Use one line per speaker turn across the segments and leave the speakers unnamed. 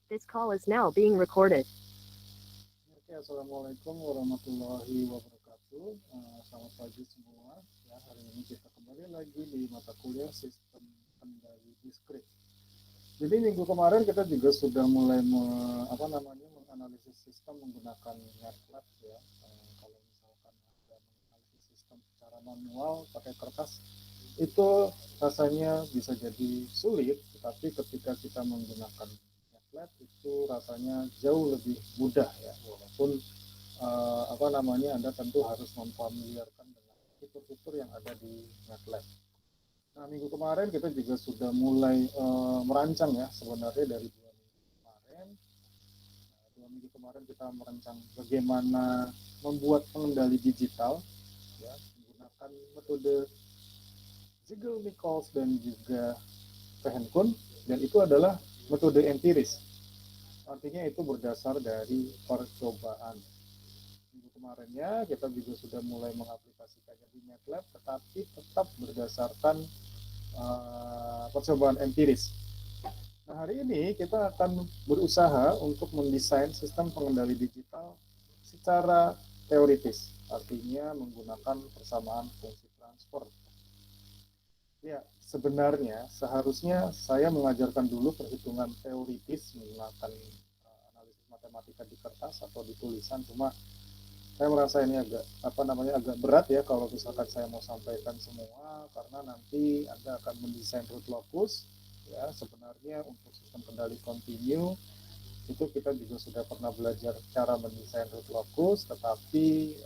This call is now being recorded.
Oke, Assalamualaikum warahmatullahi wabarakatuh. Selamat pagi semua. Ya, hari ini kita kembali lagi di mata kuliah sistem kendali diskrit. Jadi minggu kemarin kita juga sudah mulai menganalisis sistem menggunakan MATLAB ya. Kalau misalkan ada menganalisis sistem secara manual pakai kertas itu rasanya bisa jadi sulit, tetapi ketika kita menggunakan MATLAB itu rasanya jauh lebih mudah ya, walaupun Anda tentu harus memfamiliarkan dengan fitur-fitur yang ada di MATLAB. Nah, minggu kemarin kita juga sudah mulai merancang ya, sebenarnya dari 2 minggu kemarin. Nah, 2 minggu kemarin kita merancang bagaimana membuat pengendali digital ya, menggunakan metode Ziegel-Nichols dan juga Vehenkun, dan itu adalah metode empiris. Artinya itu berdasar dari percobaan. Minggu kemarinnya kita juga sudah mulai mengaplikasikannya di MATLAB, tetapi tetap berdasarkan percobaan empiris. Nah, hari ini kita akan berusaha untuk mendesain sistem pengendali digital secara teoritis, artinya menggunakan persamaan fungsi transfer. Ya, sebenarnya seharusnya saya mengajarkan dulu perhitungan teoritis menggunakan analisis matematika di kertas atau di tulisan, cuma saya merasa ini agak berat ya kalau misalkan saya mau sampaikan semua, karena nanti Anda akan mendesain root locus ya. Sebenarnya untuk sistem kendali kontinu itu kita juga sudah pernah belajar cara mendesain root locus, tetapi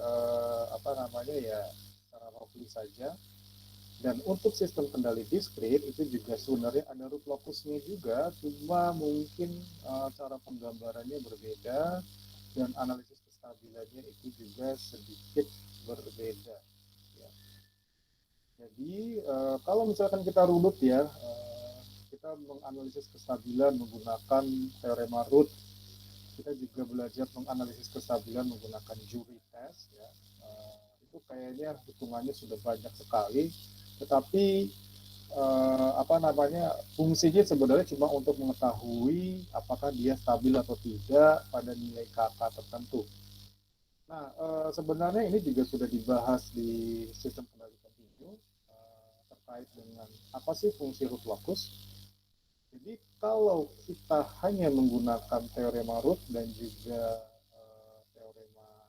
secara roughly saja. Dan untuk sistem kendali diskrit itu juga sebenarnya ada root locusnya juga, cuma mungkin cara penggambarannya berbeda dan analisis kestabilannya itu juga sedikit berbeda. Ya. Jadi kalau misalkan kita runut ya, kita menganalisis kestabilan menggunakan teorema root. Kita juga belajar menganalisis kestabilan menggunakan jury test. Ya. Itu kayaknya hitungannya sudah banyak sekali, tetapi fungsinya sebenarnya cuma untuk mengetahui apakah dia stabil atau tidak pada nilai kata tertentu. Nah, sebenarnya ini juga sudah dibahas di sistem kendali kontinu terkait dengan apa sih fungsi root locus. Jadi kalau kita hanya menggunakan teorema root dan juga teorema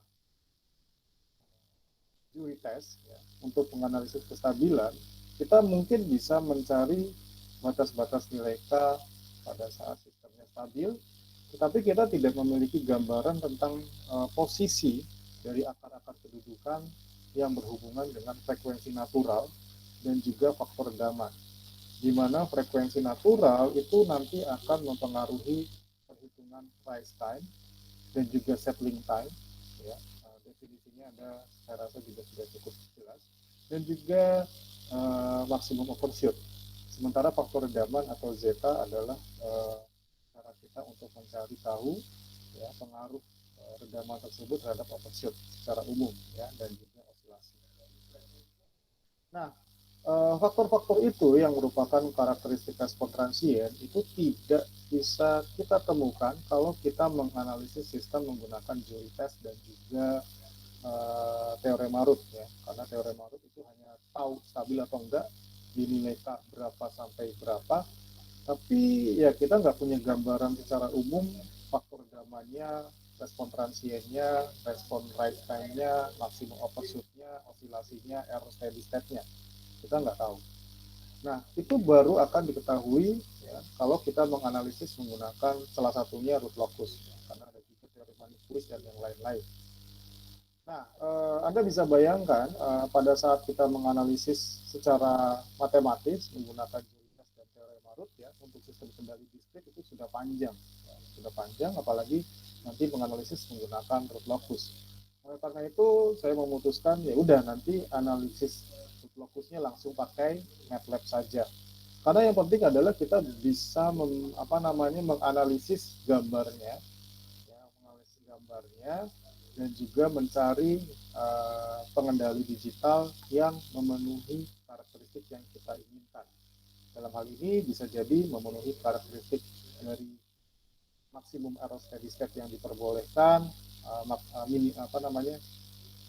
Dewey test ya, untuk menganalisis kestabilan, kita mungkin bisa mencari batas-batas nilai K pada saat sistemnya stabil, tetapi kita tidak memiliki gambaran tentang posisi dari akar-akar kedudukan yang berhubungan dengan frekuensi natural dan juga faktor redaman, di mana frekuensi natural itu nanti akan mempengaruhi perhitungan rise time dan juga settling time ya. Definisinya ada, saya rasa juga sudah cukup jelas, dan juga maksimum overshoot. Sementara faktor redaman atau zeta adalah cara kita untuk mencari tahu ya pengaruh redaman tersebut terhadap overshoot secara umum ya, dan juga osilasi. Nah, faktor-faktor itu yang merupakan karakteristik respon transien itu tidak bisa kita temukan kalau kita menganalisis sistem menggunakan Joule test dan juga teorema root ya, karena teorema root itu hanya tahu stabil atau enggak di nilai K berapa sampai berapa, tapi ya kita nggak punya gambaran secara umum faktor redamannya, respon transiennya, respon right time-nya, maksimum overshoot-nya, osilasinya, error steady state-nya, kita nggak tahu. Nah, itu baru akan diketahui ya, kalau kita menganalisis menggunakan salah satunya root locus, ya, karena ada juga teori Manipuis dan yang lain-lain. Nah, Anda bisa bayangkan pada saat kita menganalisis secara matematis menggunakan Julius dan teorema root ya, untuk sistem kendali diskrit itu sudah panjang, ya, sudah panjang, apalagi nanti menganalisis menggunakan root locus. Oleh karena itu, saya memutuskan ya udah nanti analisis root locusnya langsung pakai MATLAB saja. Karena yang penting adalah kita bisa menganalisis gambarnya, ya, menganalisis gambarnya dan juga mencari pengendali digital yang memenuhi karakteristik yang kita inginkan. Dalam hal ini bisa jadi memenuhi karakteristik dari maksimum error steady state yang diperbolehkan,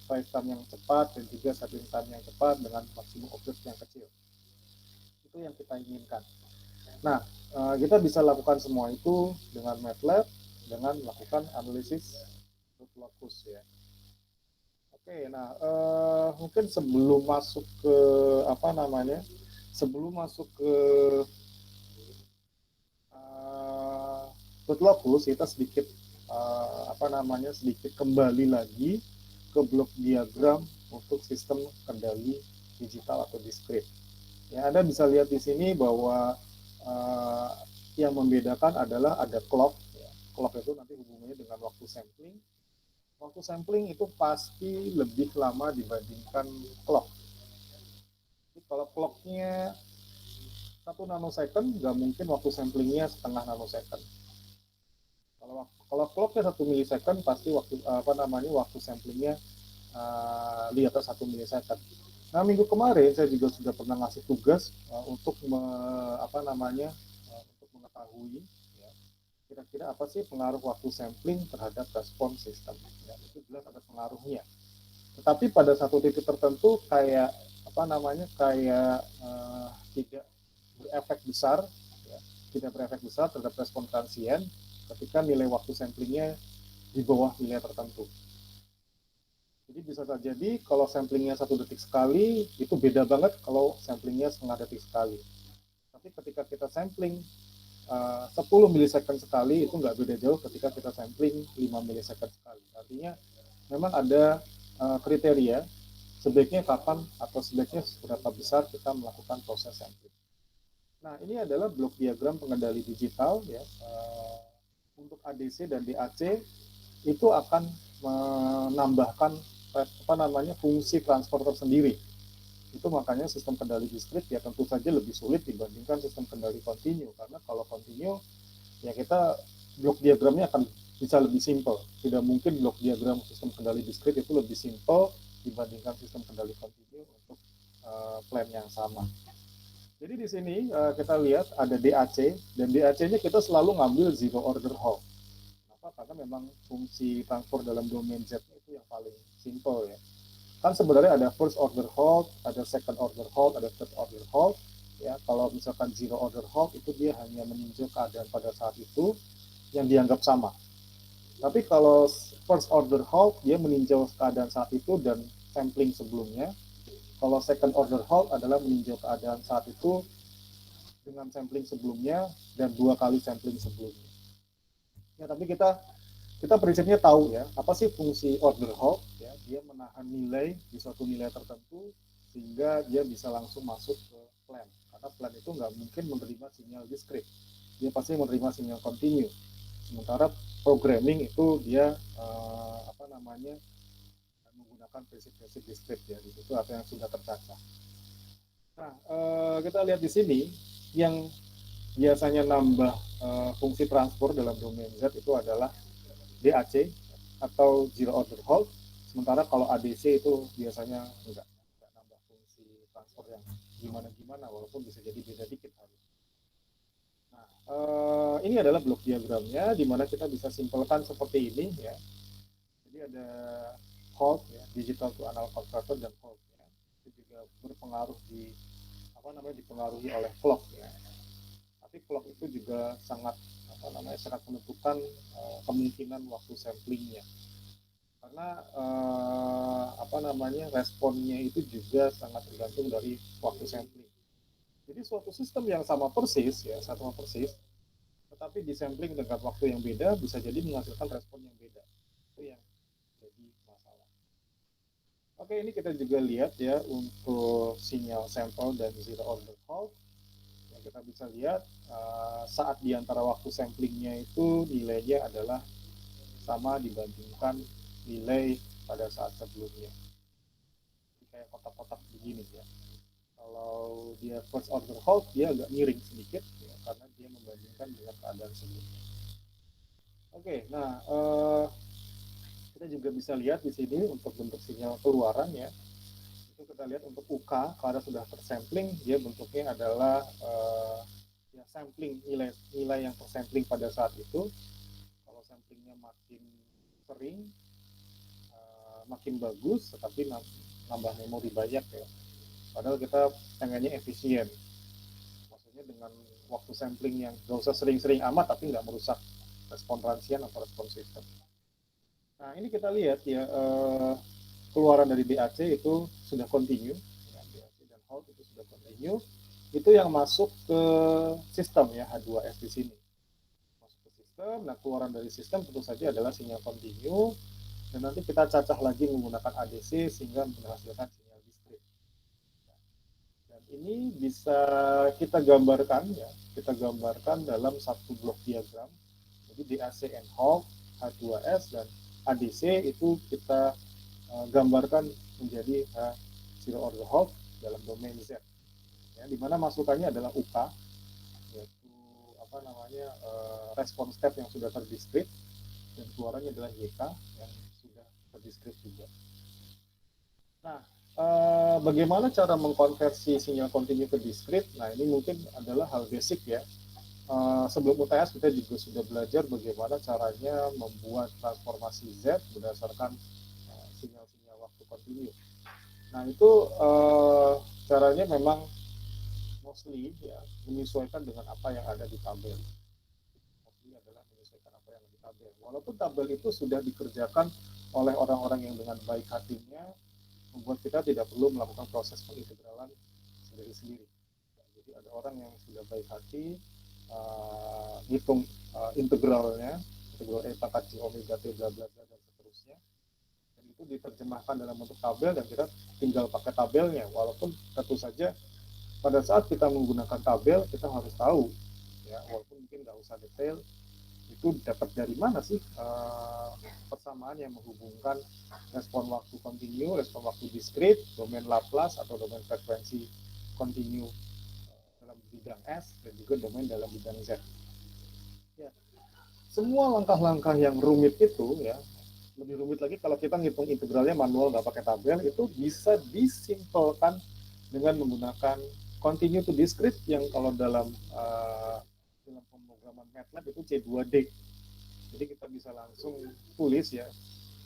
flight time yang cepat dan juga settling time yang cepat dengan maksimum objek yang kecil. Itu yang kita inginkan. Nah, kita bisa lakukan semua itu dengan MATLAB dengan melakukan analisis root locus ya. Oke, nah mungkin sebelum masuk ke root locus, kita sedikit sedikit kembali lagi ke blok diagram untuk sistem kendali digital atau diskrit. Ya, Anda bisa lihat di sini bahwa yang membedakan adalah ada clock. Ya. Clock itu nanti hubungannya dengan waktu sampling. Waktu sampling itu pasti lebih lama dibandingkan clock. Jadi kalau clocknya 1 nanosecond, nggak mungkin waktu samplingnya setengah nanosecond. Kalau clocknya 1 milisecond, pasti waktu samplingnya di atas 1 milisecond. Nah, minggu kemarin saya juga sudah pernah ngasih tugas untuk mengetahui ya, kira-kira apa sih pengaruh waktu sampling terhadap respon sistem. Ya, itu jelas ada pengaruhnya. Tetapi pada satu titik tertentu tidak berefek besar, ya, terhadap respon transien ketika nilai waktu samplingnya di bawah nilai tertentu. Jadi bisa terjadi kalau samplingnya 1 detik sekali, itu beda banget kalau samplingnya setengah detik sekali. Tapi ketika kita sampling 10 milisecond sekali, itu nggak beda jauh ketika kita sampling 5 milisecond sekali. Artinya memang ada kriteria sebaiknya kapan atau sebaiknya seberapa besar kita melakukan proses sampling. Nah, ini adalah blok diagram pengendali digital ya. Untuk ADC dan DAC itu akan menambahkan fungsi transfer tersendiri. Itu makanya sistem kendali diskrit ya tentu saja lebih sulit dibandingkan sistem kendali kontinu, karena kalau kontinu ya kita blok diagramnya akan bisa lebih simpel. Tidak mungkin blok diagram sistem kendali diskrit itu lebih simpel dibandingkan sistem kendali kontinu untuk plan yang sama. Jadi di sini kita lihat ada DAC, dan DAC-nya kita selalu ngambil zero order halt. Kenapa? Karena memang fungsi transfer dalam domain Z itu yang paling simple ya. Kan sebenarnya ada first order halt, ada second order halt, ada third order halt. Ya, kalau misalkan zero order halt itu dia hanya meninjau keadaan pada saat itu yang dianggap sama. Tapi kalau first order halt dia meninjau keadaan saat itu dan sampling sebelumnya. Kalau second order halt adalah meninjau keadaan saat itu dengan sampling sebelumnya dan 2 kali sampling sebelumnya. Ya, tapi kita prinsipnya tahu ya, apa sih fungsi order halt ya, dia menahan nilai di suatu nilai tertentu sehingga dia bisa langsung masuk ke plan. Karena plan itu nggak mungkin menerima sinyal diskrit. Dia pasti menerima sinyal continue. Sementara programming itu dia menggunakan prinsip-prinsip diskrit ya, itu apa yang sudah tercatat. Nah, kita lihat di sini yang biasanya nambah fungsi transfer dalam domain Z itu adalah DAC atau zero order halt, sementara kalau ADC itu biasanya enggak nambah fungsi transfer yang gimana-gimana, walaupun bisa jadi beda dikit harus. Nah, ini adalah blok diagramnya, di mana kita bisa simpelkan seperti ini ya. Jadi ada halt ya, digital to analog converter, dan halt ya. Itu juga berpengaruh dipengaruhi oleh clock ya. Tapi clock itu juga sangat menentukan kemungkinan waktu samplingnya, karena responnya itu juga sangat tergantung dari waktu sampling. Jadi suatu sistem yang sama persis, tetapi disampling dengan waktu yang beda bisa jadi menghasilkan respon yang beda. Itu yang jadi masalah. Oke, ini kita juga lihat ya untuk sinyal sampel dan zero order halt. Kita bisa lihat saat di antara waktu samplingnya itu nilainya adalah sama dibandingkan nilai pada saat sebelumnya. Jadi kayak kotak-kotak begini ya. Kalau dia first order halt dia agak miring sedikit ya, karena dia membandingkan dengan keadaan sebelumnya. Oke, nah kita juga bisa lihat di sini untuk bentuk sinyal keluaran ya. Itu kita lihat untuk UK karena sudah tersampling, dia bentuknya adalah sampling nilai yang tersampling pada saat itu. sampelingnya makin sering, makin bagus, tetapi nambah memori banyak ya. Padahal kita pengennya efisien. Maksudnya dengan waktu sampling yang gak usah sering-sering amat, tapi nggak merusak respon transient atau respon sistem. Nah ini kita lihat ya, keluaran dari BAC itu sudah continue, ya, BAC dan hold itu sudah continue. Itu yang masuk ke sistem ya, H2S di sini. Masuk ke sistem, nah keluaran dari sistem tentu saja adalah sinyal continue, dan nanti kita cacah lagi menggunakan ADC sehingga menghasilkan sinyal discrete. Dan ini bisa kita gambarkan ya, kita gambarkan dalam satu blok diagram. Jadi DAC and hold, H2S dan ADC itu kita gambarkan menjadi zero order hold dalam domain Z. Ya, di mana masukannya adalah UK, yaitu respon step yang sudah terdiskrete, dan keluarannya adalah YK yang sudah terdiskrete juga. Nah, bagaimana cara mengkonversi sinyal continue ke discrete? Nah, ini mungkin adalah hal basic ya. Sebelum UTS kita juga sudah belajar bagaimana caranya membuat transformasi Z berdasarkan sinyal-sinyal waktu continue. Nah, itu caranya memang mostly ya menyesuaikan dengan apa yang ada di tabel. Mostly adalah menyesuaikan apa yang ada di tabel. Walaupun tabel itu sudah dikerjakan oleh orang-orang yang dengan baik hatinya, membuat kita tidak perlu melakukan proses pengintegralan sendiri-sendiri. Jadi ada orang yang sudah baik hati, hitung integralnya, integral E pangkat J omega T bla bla bla dan seterusnya, dan itu diterjemahkan dalam bentuk tabel dan kita tinggal pakai tabelnya. Walaupun tentu saja pada saat kita menggunakan tabel kita harus tahu ya, walaupun mungkin nggak usah detail, itu dapat dari mana sih persamaan yang menghubungkan respon waktu continue, respon waktu discrete, domain Laplace atau domain frekuensi continue dalam bidang S dan juga domain dalam bidang Z. Ya. Semua langkah-langkah yang rumit itu ya, lebih rumit lagi kalau kita ngitung integralnya manual nggak pakai tabel, itu bisa disimpelkan dengan menggunakan continue to discrete yang kalau dalam pemrograman MATLAB itu C2D. Jadi kita bisa langsung tulis ya,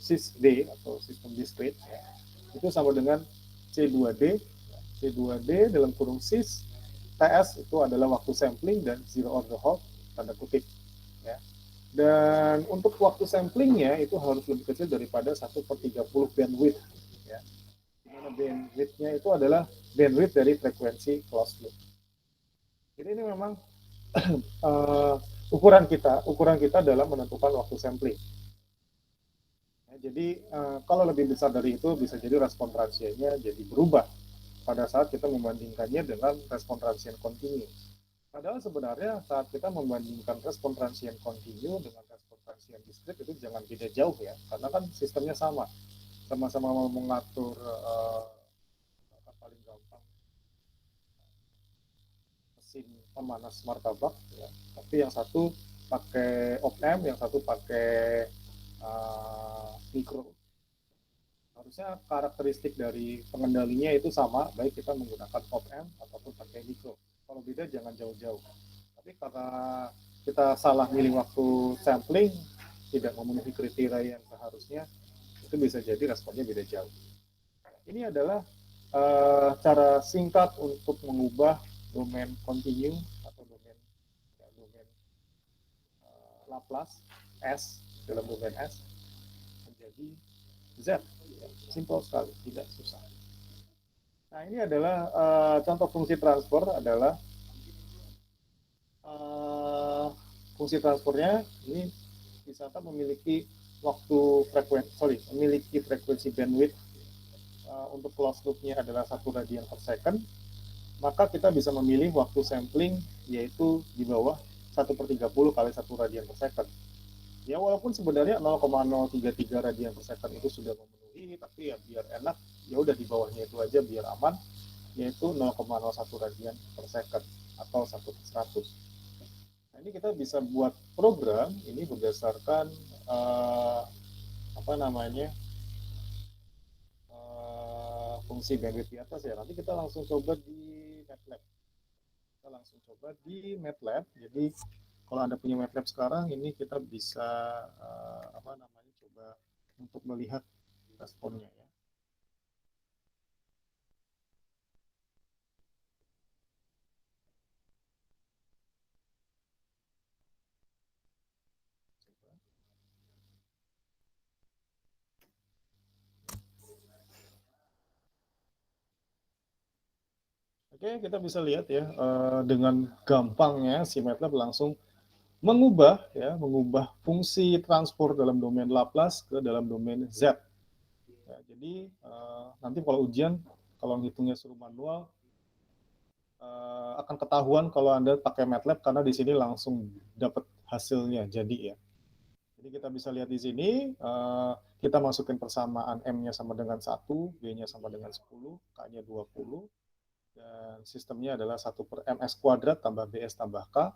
sys-D atau sistem discrete ya, itu sama dengan C2D. C2D dalam kurung sys, TS itu adalah waktu sampling dan zero order hold tanda kutip ya. Dan untuk waktu samplingnya itu harus lebih kecil daripada 1/30 bandwidth ya. Dimana bandwidthnya itu adalah bandwidth dari frekuensi closed loop. Jadi ini memang ukuran kita dalam menentukan waktu sampling. Ya, jadi kalau lebih besar dari itu bisa jadi respon transiennya jadi berubah pada saat kita membandingkannya dengan respon transient continue. Padahal sebenarnya saat kita membandingkan respon transient continue dengan respon transient discrete itu jangan beda jauh ya, karena kan sistemnya sama-sama mengatur paling gampang mesin pemanas martabak ya. Tapi yang satu pakai op-amp, yang satu pakai mikro. Harusnya karakteristik dari pengendalinya itu sama, baik kita menggunakan op-amp ataupun pakai mikro. Kalau beda jangan jauh-jauh. Tapi karena kita salah milih waktu sampling, tidak memenuhi kriteria yang seharusnya, itu bisa jadi responnya beda jauh. Ini adalah cara singkat untuk mengubah domain continue atau domain Laplace S dalam domain S menjadi Z. Simpel sekali, tidak susah. Nah ini adalah contoh fungsi transfer adalah fungsi transfernya ini misalkan memiliki memiliki frekuensi bandwidth untuk closed loop-nya adalah 1 radian per second, maka kita bisa memilih waktu sampling yaitu di bawah 1/30 kali 1 radian per second. Ya walaupun sebenarnya 0,033 radian per second itu sudah memenuhi, tapi ya biar enak ya udah di bawahnya itu aja biar aman, yaitu 0,01 radian per second atau 1/100. Nah, ini kita bisa buat program ini berdasarkan fungsi bandwidth di atas ya. Nanti kita langsung coba di MATLAB. Jadi kalau Anda punya MATLAB sekarang, ini kita bisa coba untuk melihat responnya ya. Oke, kita bisa lihat ya, dengan gampangnya si MATLAB langsung mengubah fungsi transport dalam domain Laplace ke dalam domain Z. Ya, jadi nanti kalau ujian, kalau ngitungnya suruh manual, akan ketahuan kalau Anda pakai MATLAB karena di sini langsung dapat hasilnya jadi ya. Jadi kita bisa lihat di sini, kita masukin persamaan M-nya sama dengan 1, B-nya sama dengan 10, K-nya 20, dan sistemnya adalah 1 per MS kuadrat tambah BS tambah K,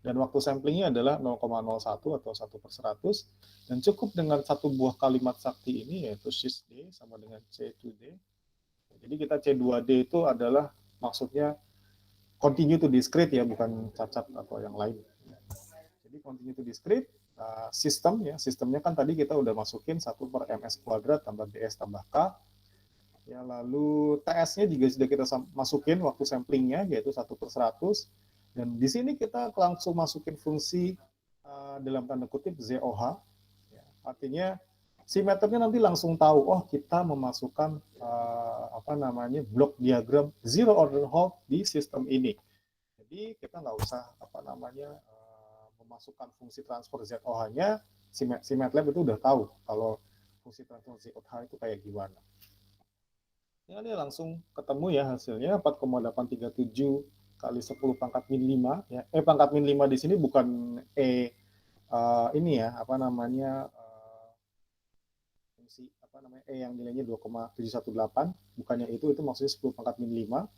dan waktu samplingnya adalah 0,01 atau 1 per 100, dan cukup dengan satu buah kalimat sakti ini, yaitu sys D sama dengan C2D. Jadi kita C2D itu adalah maksudnya continue to discrete ya, bukan cacat atau yang lain. Jadi continue to discrete, sistemnya kan tadi kita udah masukin 1 per MS kuadrat tambah BS tambah K, ya, lalu TS-nya juga sudah kita masukin waktu samplingnya, yaitu 1 per 100, dan di sini kita langsung masukin fungsi dalam tanda kutip ZOH, ya, artinya si meternya nanti langsung tahu, oh kita memasukkan blok diagram zero order Hall di sistem ini. Jadi kita nggak usah memasukkan fungsi transfer ZOH-nya, si MATLAB itu udah tahu kalau fungsi transfer ZOH itu kayak gimana. Ya, ini langsung ketemu ya hasilnya 4,837 kali 10 pangkat min 5 ya. Pangkat min 5 di sini bukan ini ya, fungsi yang nilainya 2,718, bukannya itu maksudnya 10 pangkat min 5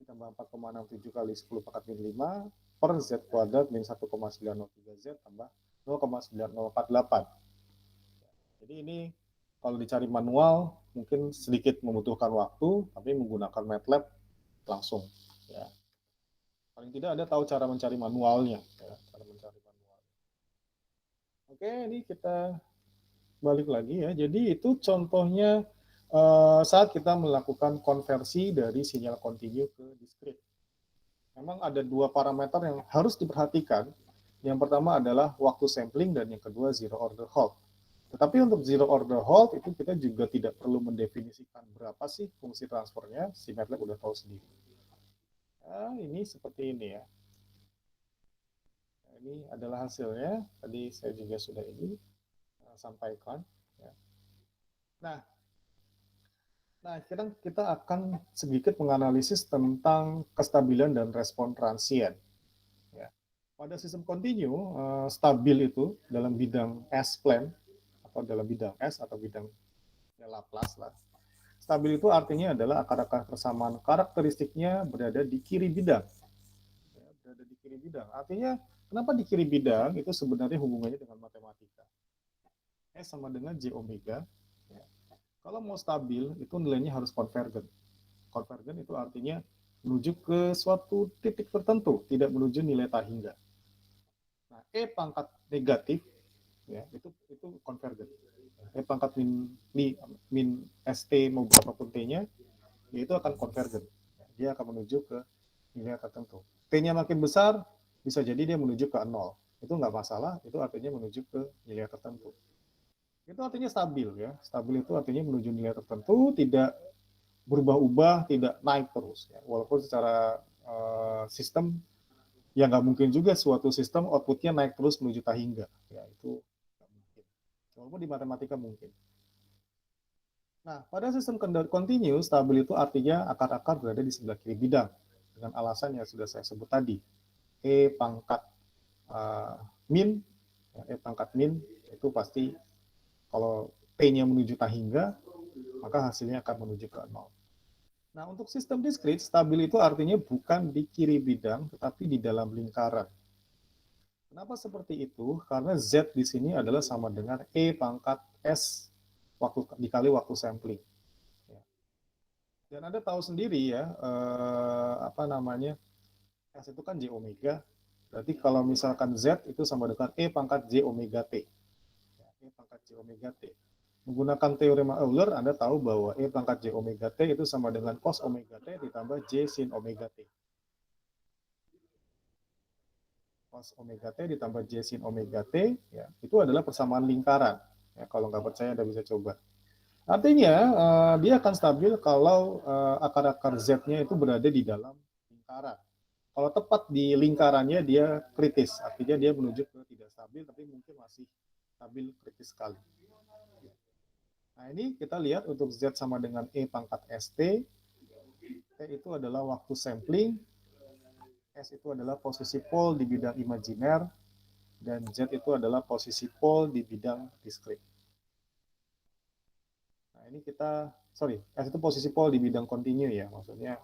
ditambah 4,67 kali 10 pangkat min 5 per Z kuadrat min 1,903 Z tambah 0,9048. Jadi ini kalau dicari manual mungkin sedikit membutuhkan waktu, tapi menggunakan MATLAB langsung. Ya. Paling tidak Anda tahu cara mencari manualnya. Ya, cara mencari manual. Oke, ini kita balik lagi ya. Jadi itu contohnya saat kita melakukan konversi dari sinyal kontinu ke discrete. Memang ada dua parameter yang harus diperhatikan. Yang pertama adalah waktu sampling dan yang kedua zero order halt. Tetapi untuk zero order halt itu kita juga tidak perlu mendefinisikan berapa sih fungsi transfernya, si MATLAB udah tahu sendiri. Nah, ini seperti ini ya. Nah, ini adalah hasilnya. Tadi saya juga sudah sampaikan. Ya. Nah, sekarang kita akan sedikit menganalisis tentang kestabilan dan respon transient. Ya. Pada sistem kontinu, stabil itu dalam bidang S-plane, atau dalam bidang S atau bidang Laplace lah. Stabil itu artinya adalah akar-akar persamaan karakteristiknya berada di kiri bidang. Ya, berada di kiri bidang. Artinya, kenapa di kiri bidang? Itu sebenarnya hubungannya dengan matematika. S sama dengan J omega. Ya. Kalau mau stabil, itu nilainya harus konvergen. Konvergen itu artinya menuju ke suatu titik tertentu, tidak menuju nilai tak hingga. Nah, pangkat negatif, ya, itu konvergen. Pangkat min ST mau berapapun T-nya, ya itu akan konvergen. Dia akan menuju ke nilai tertentu. T-nya makin besar, bisa jadi dia menuju ke 0. Itu nggak masalah, itu artinya menuju ke nilai tertentu. Itu artinya stabil ya. Stabil itu artinya menuju nilai tertentu, tidak berubah-ubah, tidak naik terus. Ya. Walaupun secara sistem, ya nggak mungkin juga suatu sistem outputnya naik terus menuju tak hingga. Ya, itu nggak mungkin. Walaupun di matematika mungkin. Nah, pada sistem kontinu, stabil itu artinya akar-akar berada di sebelah kiri bidang. Dengan alasan yang sudah saya sebut tadi. Pangkat min, pangkat min itu pasti kalau T-nya menuju tak hingga, maka hasilnya akan menuju ke 0. Nah, untuk sistem diskrit, stabil itu artinya bukan di kiri bidang, tetapi di dalam lingkaran. Kenapa seperti itu? Karena Z di sini adalah sama dengan pangkat S dikali waktu sampling. Dan Anda tahu sendiri ya, S itu kan J omega, Berarti kalau misalkan Z itu sama dengan E pangkat J omega T. Ya, E pangkat J omega T. Menggunakan teorema Euler, Anda tahu bahwa E pangkat J omega T itu sama dengan cos omega T ditambah J sin omega T. Cos omega T ditambah J sin omega T, ya, itu adalah persamaan lingkaran. Ya, kalau nggak percaya, Anda bisa coba. Artinya, dia akan stabil kalau akar-akar Z-nya itu berada di dalam lingkaran. Kalau tepat di lingkarannya, dia kritis. Artinya dia menuju ke tidak stabil, tapi mungkin masih stabil kritis sekali. Nah, ini kita lihat untuk Z sama dengan E pangkat ST. T itu adalah waktu sampling. S itu adalah posisi pol di bidang imajiner. Dan Z itu adalah posisi pol di bidang diskrit. Nah, ini kita, S itu posisi pol di bidang kontinu ya, maksudnya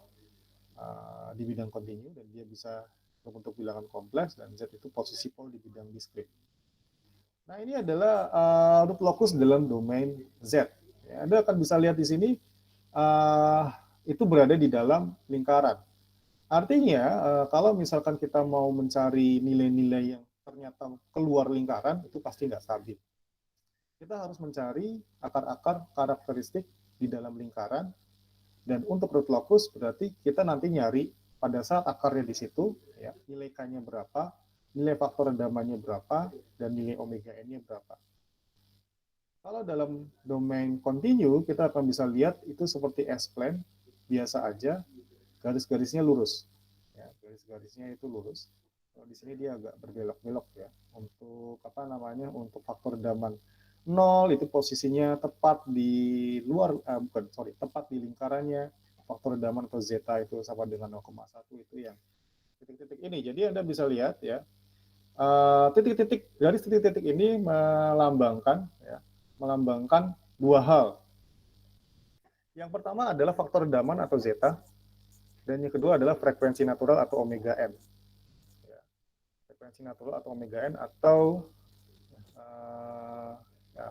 di bidang kontinu, dan dia bisa berbentuk bilangan kompleks, dan Z itu posisi pol di bidang diskrit. Nah, ini adalah root locus dalam domain Z. Ya, Anda akan bisa lihat di sini, itu berada di dalam lingkaran. Artinya, kalau misalkan kita mau mencari nilai-nilai yang ternyata keluar lingkaran, itu pasti nggak stabil. Kita harus mencari akar-akar karakteristik di dalam lingkaran, dan untuk root locus berarti kita nanti nyari pada saat akarnya di situ, ya, nilai K-nya berapa, nilai faktor rendamannya berapa, dan nilai omega N-nya berapa. Kalau dalam domain kontinu, kita akan bisa lihat itu seperti S-plane, biasa aja, garis-garisnya lurus. Ya, garis-garisnya itu lurus. Kalau di sini dia agak berbelok-belok ya. Untuk untuk faktor rendaman 0 itu posisinya tepat di luar, tepat di lingkarannya. Faktor rendaman atau zeta itu sama dengan 0,1, itu yang titik-titik ini. Jadi Anda bisa lihat ya, titik-titik, garis titik-titik ini melambangkan dua hal. Yang pertama adalah faktor rendaman atau zeta, dan yang kedua adalah frekuensi natural atau omega n. Ya, frekuensi natural atau omega n, atau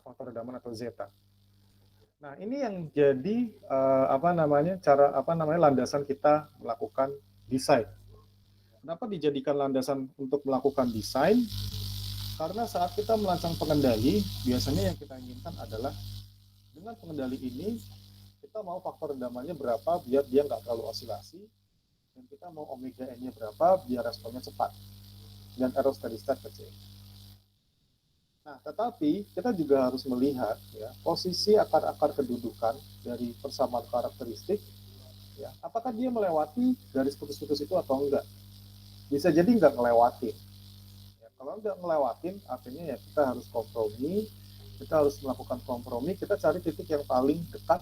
faktor rendaman atau zeta. Nah, ini yang jadi landasan kita melakukan desain. Kenapa dijadikan landasan untuk melakukan desain? Karena saat kita merancang pengendali, biasanya yang kita inginkan adalah dengan pengendali ini kita mau faktor rendamannya berapa biar dia nggak terlalu osilasi, dan kita mau omega n-nya berapa biar responnya cepat dan error steady state kecil. Nah, tetapi kita juga harus melihat ya, posisi akar-akar kedudukan dari persamaan karakteristik, ya, apakah dia melewati garis putus-putus itu atau enggak. Bisa jadi nggak ngelewatin. Ya, kalau nggak ngelewatin, artinya ya kita harus kompromi, kita harus melakukan kompromi, kita cari titik yang paling dekat,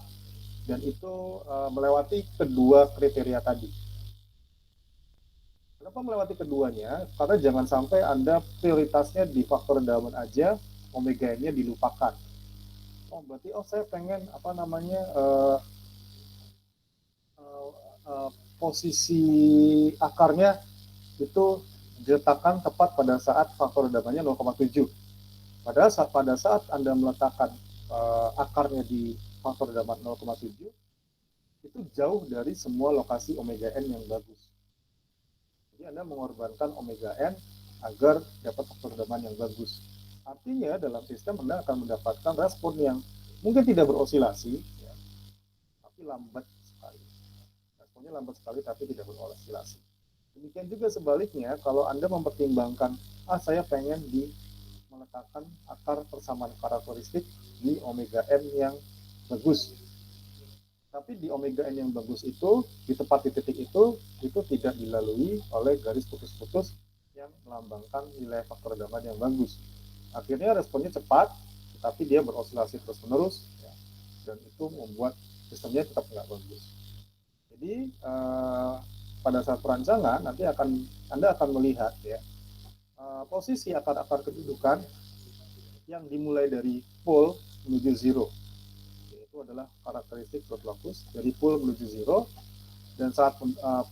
dan itu melewati kedua kriteria tadi. Kenapa melewati keduanya? Karena jangan sampai Anda prioritasnya di faktor rendaman aja, omega N-nya dilupakan. Oh, berarti saya pengen posisi akarnya itu diletakkan tepat pada saat faktor rendamannya 0,7. Padahal pada saat Anda meletakkan akarnya di faktor rendaman 0,7, itu jauh dari semua lokasi omega N yang bagus. Jadi Anda mengorbankan omega N agar dapat faktor rendaman yang bagus. Artinya dalam sistem Anda akan mendapatkan respon yang mungkin tidak berosilasi, ya, tapi lambat sekali. Responnya lambat sekali tapi tidak berosilasi. Demikian juga sebaliknya, kalau Anda mempertimbangkan, saya pengen meletakkan akar persamaan karakteristik di omega N yang bagus. Tapi di omega N yang bagus itu, di tepat di titik itu tidak dilalui oleh garis putus-putus yang melambangkan nilai faktor rendaman yang bagus. Akhirnya responnya cepat, tapi dia berosilasi terus-menerus, ya, dan itu membuat sistemnya tetap nggak bagus. Jadi pada saat perancangan nanti Anda akan melihat ya, posisi akar-akar kedudukan yang dimulai dari pole menuju zero. Itu adalah karakteristik root locus dari pole menuju zero, dan saat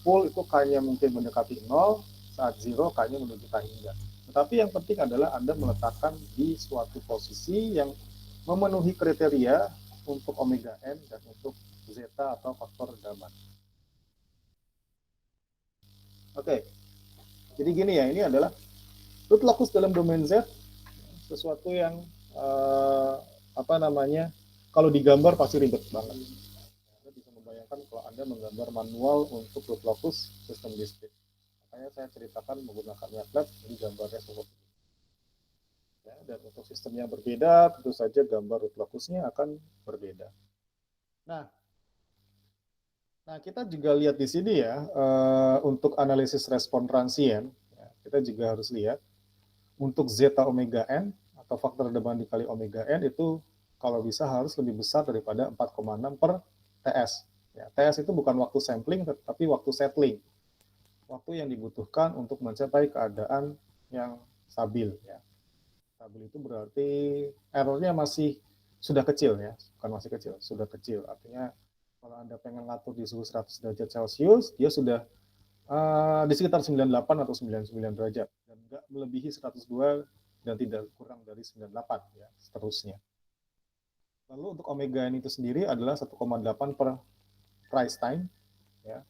pole itu K-nya mungkin mendekati 0, saat zero K-nya menuju K hingga. Tetapi yang penting adalah Anda meletakkan di suatu posisi yang memenuhi kriteria untuk omega N dan untuk zeta atau faktor rendaman. Oke. Jadi gini ya, ini adalah root locus dalam domain Z, sesuatu yang apa namanya, kalau digambar pasti ribet banget. Anda bisa membayangkan kalau Anda menggambar manual untuk root locus sistem diskret. Makanya saya ceritakan menggunakan MATLAB, ini gambarnya seperti ini. Ya, dan untuk sistem yang berbeda, tentu saja gambar root locusnya akan berbeda. Nah, kita juga lihat di sini ya, untuk analisis respon transien, ya, kita juga harus lihat untuk zeta omega n atau faktor deban dikali omega n itu kalau bisa harus lebih besar daripada 4,6 per TS. Ya, TS itu bukan waktu sampling, tetapi waktu settling. Waktu yang dibutuhkan untuk mencapai keadaan yang stabil. Ya. Stabil itu berarti errornya masih sudah kecil ya, bukan masih kecil, sudah kecil. Artinya kalau Anda pengen ngatur di suhu 100 derajat Celcius, dia sudah di sekitar 98 atau 99 derajat dan nggak melebihi 102 dan tidak kurang dari 98 ya, seterusnya. Lalu untuk omega n itu sendiri adalah 1,8 per price time ya.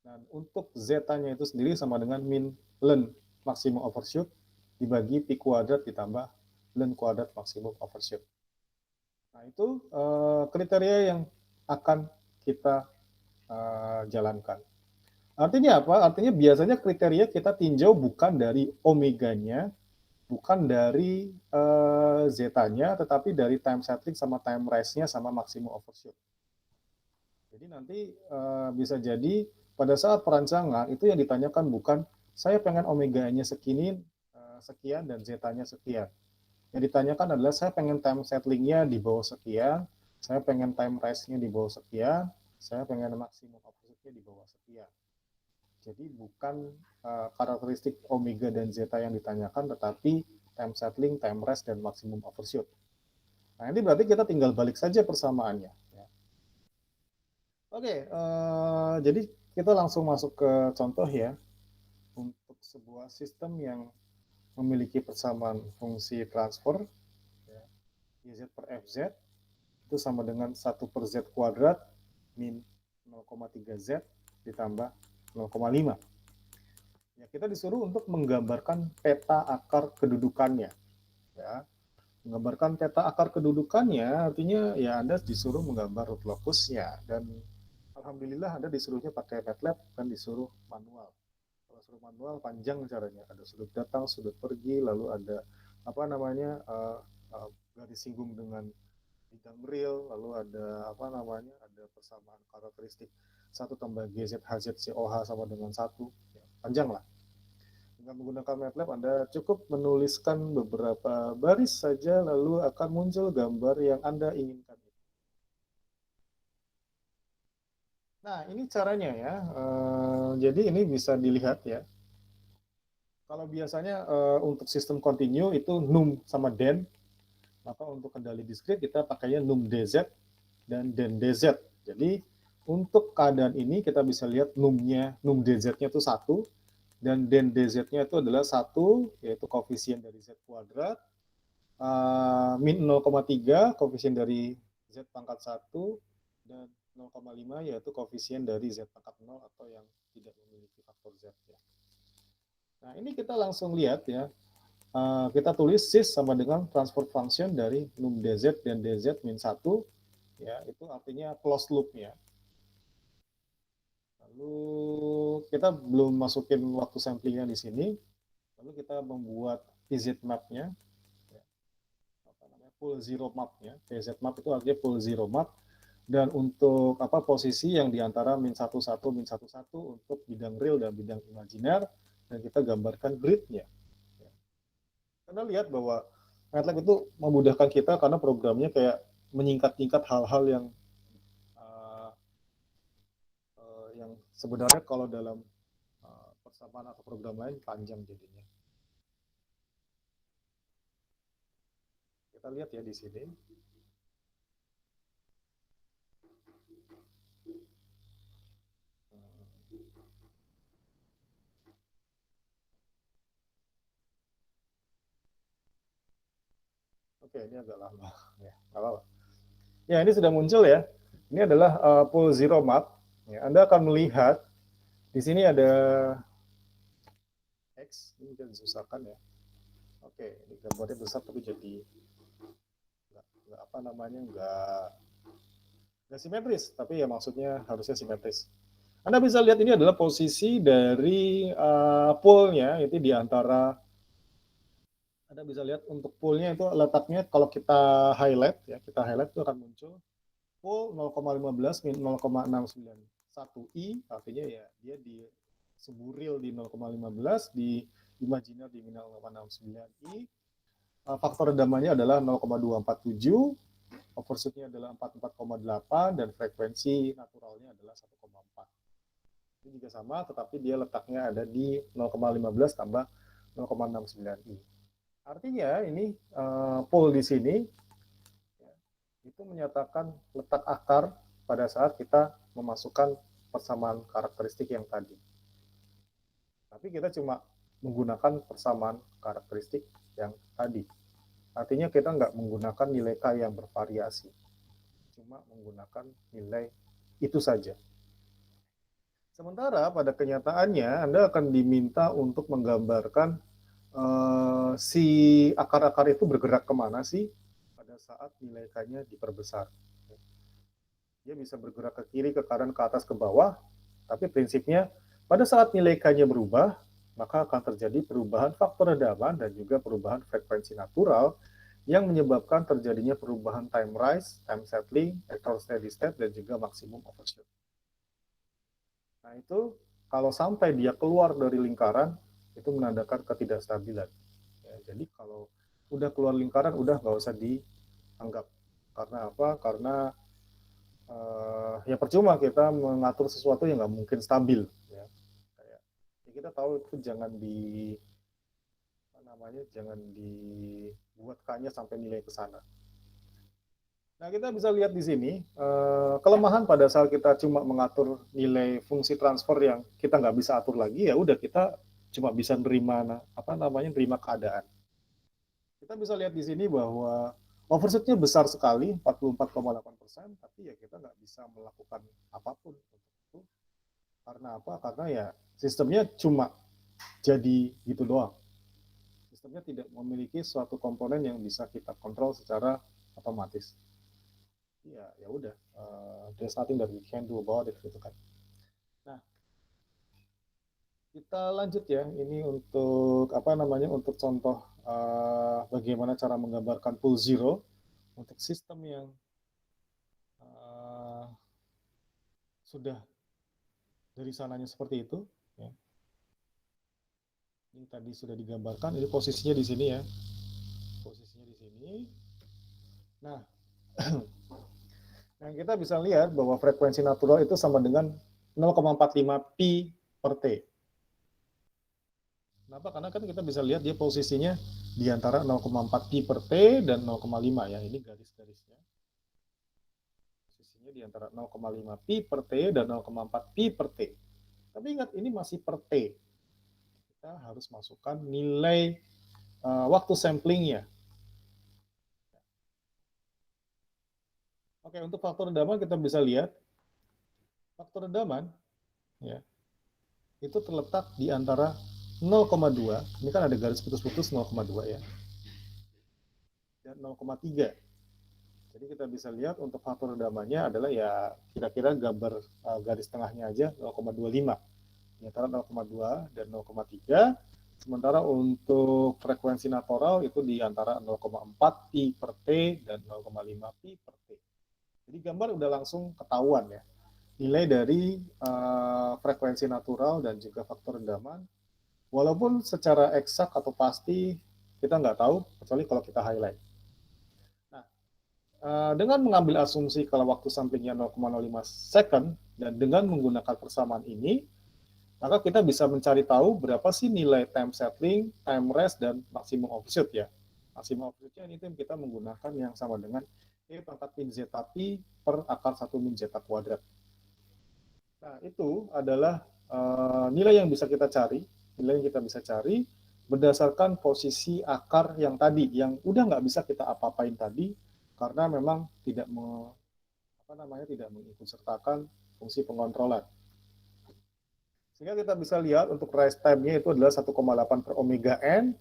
Dan untuk zeta-nya itu sendiri sama dengan min len maksimum overshoot dibagi pi kuadrat ditambah len kuadrat maksimum overshoot. Nah, itu kriteria yang akan kita jalankan. Artinya apa? Artinya biasanya kriteria kita tinjau bukan dari omeganya, bukan dari zetanya, tetapi dari time settling sama time rise-nya sama maksimum overshoot. Jadi nanti bisa jadi pada saat perancangan itu yang ditanyakan bukan saya pengen omega-nya sekian dan zetanya sekian. Yang ditanyakan adalah saya pengen time settling-nya di bawah sekian, saya pengen time rise-nya di bawah sekian, saya pengen maksimum overshoot-nya di bawah sekian. Jadi bukan karakteristik omega dan zeta yang ditanyakan, tetapi time settling, time rest, dan maksimum overshoot. Nah, ini berarti kita tinggal balik saja persamaannya. Ya. Oke, jadi kita langsung masuk ke contoh ya. Untuk sebuah sistem yang memiliki persamaan fungsi transfer, ya, YZ per FZ, itu sama dengan 1 per Z kuadrat min 0,3 Z ditambah 0,5. Ya, kita disuruh untuk menggambarkan peta akar kedudukannya. Ya. Menggambarkan peta akar kedudukannya artinya ya Anda disuruh menggambar root locusnya, dan alhamdulillah Anda disuruhnya pakai MATLAB, kan disuruh manual. Kalau suruh manual panjang caranya, ada sudut datang, sudut pergi, lalu ada apa namanya garis singgung dengan bidang real, lalu ada apa namanya, ada persamaan karakteristik 1 tambah GZ HZ COH sama dengan 1, ya, panjang lah. Dengan menggunakan MATLAB, Anda cukup menuliskan beberapa baris saja, lalu akan muncul gambar yang Anda inginkan. Nah, ini caranya ya. Jadi ini bisa dilihat ya. Kalau biasanya untuk sistem kontinu itu num sama den, maka untuk kendali diskrit kita pakainya num dz dan den dz. Jadi untuk keadaan ini kita bisa lihat numnya, num dz-nya itu 1, dan den dz-nya itu adalah 1, yaitu koefisien dari z kuadrat, min 0,3 koefisien dari z pangkat 1, dan 0,5 yaitu koefisien dari z pangkat 0 atau yang tidak memiliki faktor z. Ya. Nah, ini kita langsung lihat ya. Kita tulis sys sama dengan transfer function dari num dz dan dz min 1. Ya, itu artinya closed loop ya. Lalu kita belum masukin waktu samplingnya di sini. Lalu kita membuat PZ map-nya, ya, apa namanya, full zero map-nya. PZ map itu artinya full zero map. Dan untuk apa posisi yang diantara min 11, min 11 untuk bidang real dan bidang imajiner, dan kita gambarkan grid-nya. Ya. Karena lihat bahwa MATLAB itu memudahkan kita karena programnya kayak menyingkat-nyingkat hal-hal yang sebenarnya kalau dalam persamaan atau program lain panjang jadinya. Kita lihat ya di sini. Oke, ini agak lama. Ya, nggak apa-apa. Ya, ini sudah muncul ya. Ini adalah full zero map. Ya, Anda akan melihat di sini ada X. Ini mungkin disusahkan ya. Oke, ini gambarnya besar tapi jadi nggak apa namanya nggak simetris, tapi ya maksudnya harusnya simetris. Anda bisa lihat ini adalah posisi dari poolnya itu di antara. Anda bisa lihat untuk poolnya itu letaknya kalau kita highlight ya, kita highlight itu akan muncul pool 0,15 min 0,691 i, artinya ya dia di seburil di 0,15, di imajiner di 0,69 i. Faktor redamannya adalah 0,247, overshootnya adalah 44,8, dan frekuensi naturalnya adalah 1,4. Ini juga sama, tetapi dia letaknya ada di 0,15 tambah 0,69i. Artinya ini pool di sini itu menyatakan letak akar pada saat kita memasukkan persamaan karakteristik yang tadi. Tapi kita cuma menggunakan persamaan karakteristik yang tadi. Artinya kita nggak menggunakan nilai K yang bervariasi. Cuma menggunakan nilai itu saja. Sementara pada kenyataannya Anda akan diminta untuk menggambarkan si akar-akar itu bergerak kemana sih pada saat nilai K-nya diperbesar. Dia bisa bergerak ke kiri, ke kanan, ke atas, ke bawah, tapi prinsipnya pada saat nilai K-nya berubah, maka akan terjadi perubahan faktor redaman dan juga perubahan frekuensi natural yang menyebabkan terjadinya perubahan time rise, time settling, actual steady state, dan juga maksimum overshoot. Nah itu kalau sampai dia keluar dari lingkaran, itu menandakan ketidakstabilan. Ya, jadi kalau udah keluar lingkaran, udah nggak usah dianggap. Karena apa? Karena ya percuma kita mengatur sesuatu yang nggak mungkin stabil. Ya. Kayak, ya kita tahu itu jangan jangan dibuat K-nya sampai nilai ke sana. Nah, kita bisa lihat di sini kelemahan pada saat kita cuma mengatur nilai fungsi transfer yang kita nggak bisa atur lagi, ya udah kita cuma bisa nerima keadaan. Kita bisa lihat di sini bahwa overshootnya besar sekali, 44,8%, tapi ya kita nggak bisa melakukan apapun untuk itu. Karena apa? Karena ya sistemnya cuma jadi gitu doang. Sistemnya tidak memiliki suatu komponen yang bisa kita kontrol secara otomatis. Ya udah, there's nothing that we can do about it gitu kan. Nah, kita lanjut ya. Ini untuk untuk contoh bagaimana cara menggambarkan pool zero untuk sistem yang sudah dari sananya seperti itu. Ya. Ini tadi sudah digambarkan. Ini posisinya di sini ya. Posisinya di sini. Nah, yang kita bisa lihat bahwa frekuensi natural itu sama dengan 0,45 pi per T. Kenapa? Karena kan kita bisa lihat dia posisinya di antara 0,4 pi per T dan 0,5 ya. Ini garis-garisnya. Posisinya di antara 0,5 pi per T dan 0,4 pi per T. Tapi ingat, ini masih per T. Kita harus masukkan nilai waktu samplingnya. Oke, untuk faktor redaman kita bisa lihat faktor redaman ya itu terletak di antara 0,2, ini kan ada garis putus-putus 0,2 ya, dan 0,3. Jadi kita bisa lihat untuk faktor redamannya adalah ya kira-kira gambar garis tengahnya aja 0,25, di antara 0,2 dan 0,3. Sementara untuk frekuensi natural itu di antara 0,4 pi per T dan 0,5 pi per T. Jadi gambar udah langsung ketahuan ya nilai dari frekuensi natural dan juga faktor redaman. Walaupun secara eksak atau pasti kita nggak tahu, kecuali kalau kita highlight. Nah, dengan mengambil asumsi kalau waktu samplingnya 0,05 second dan dengan menggunakan persamaan ini, maka kita bisa mencari tahu berapa sih nilai time settling, time rest, dan maksimum overshoot ya. Maksimum overshootnya ini kita menggunakan yang sama dengan E pangkat min zeta pi per akar 1 min zeta kuadrat. Nah, itu adalah nilai yang bisa kita cari, berdasarkan posisi akar yang tadi, yang udah nggak bisa kita apa-apain tadi, karena memang tidak mengikut sertakan fungsi pengontrolan. Sehingga kita bisa lihat untuk rise time-nya itu adalah 1,8 per omega N,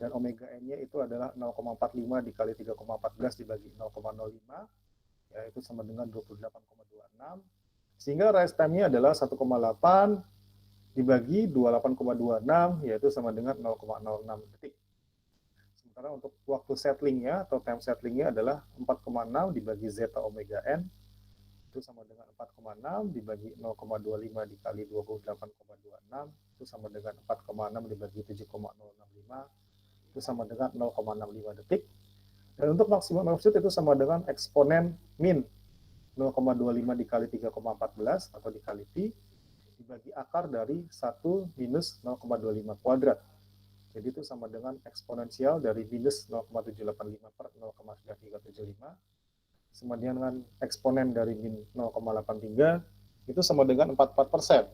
dan omega N-nya itu adalah 0,45 dikali 3,14 dibagi 0,05, yaitu sama dengan 28,26. Sehingga rise time-nya adalah 1,8 dibagi 28,26, yaitu sama dengan 0,06 detik. Sementara untuk waktu settling-nya atau time settling-nya adalah 4,6 dibagi zeta omega N, itu sama dengan 4,6 dibagi 0,25 dikali 28,26, itu sama dengan 4,6 dibagi 7,065, itu sama dengan 0,65 detik. Dan untuk maksimum offset itu sama dengan eksponen min 0,25 dikali 3,14 atau dikali pi dibagi akar dari 1 minus 0,25 kuadrat. Jadi itu sama dengan eksponensial dari minus 0,785 per 0,9375 sama dengan eksponen dari min 0,83 itu sama dengan 44%.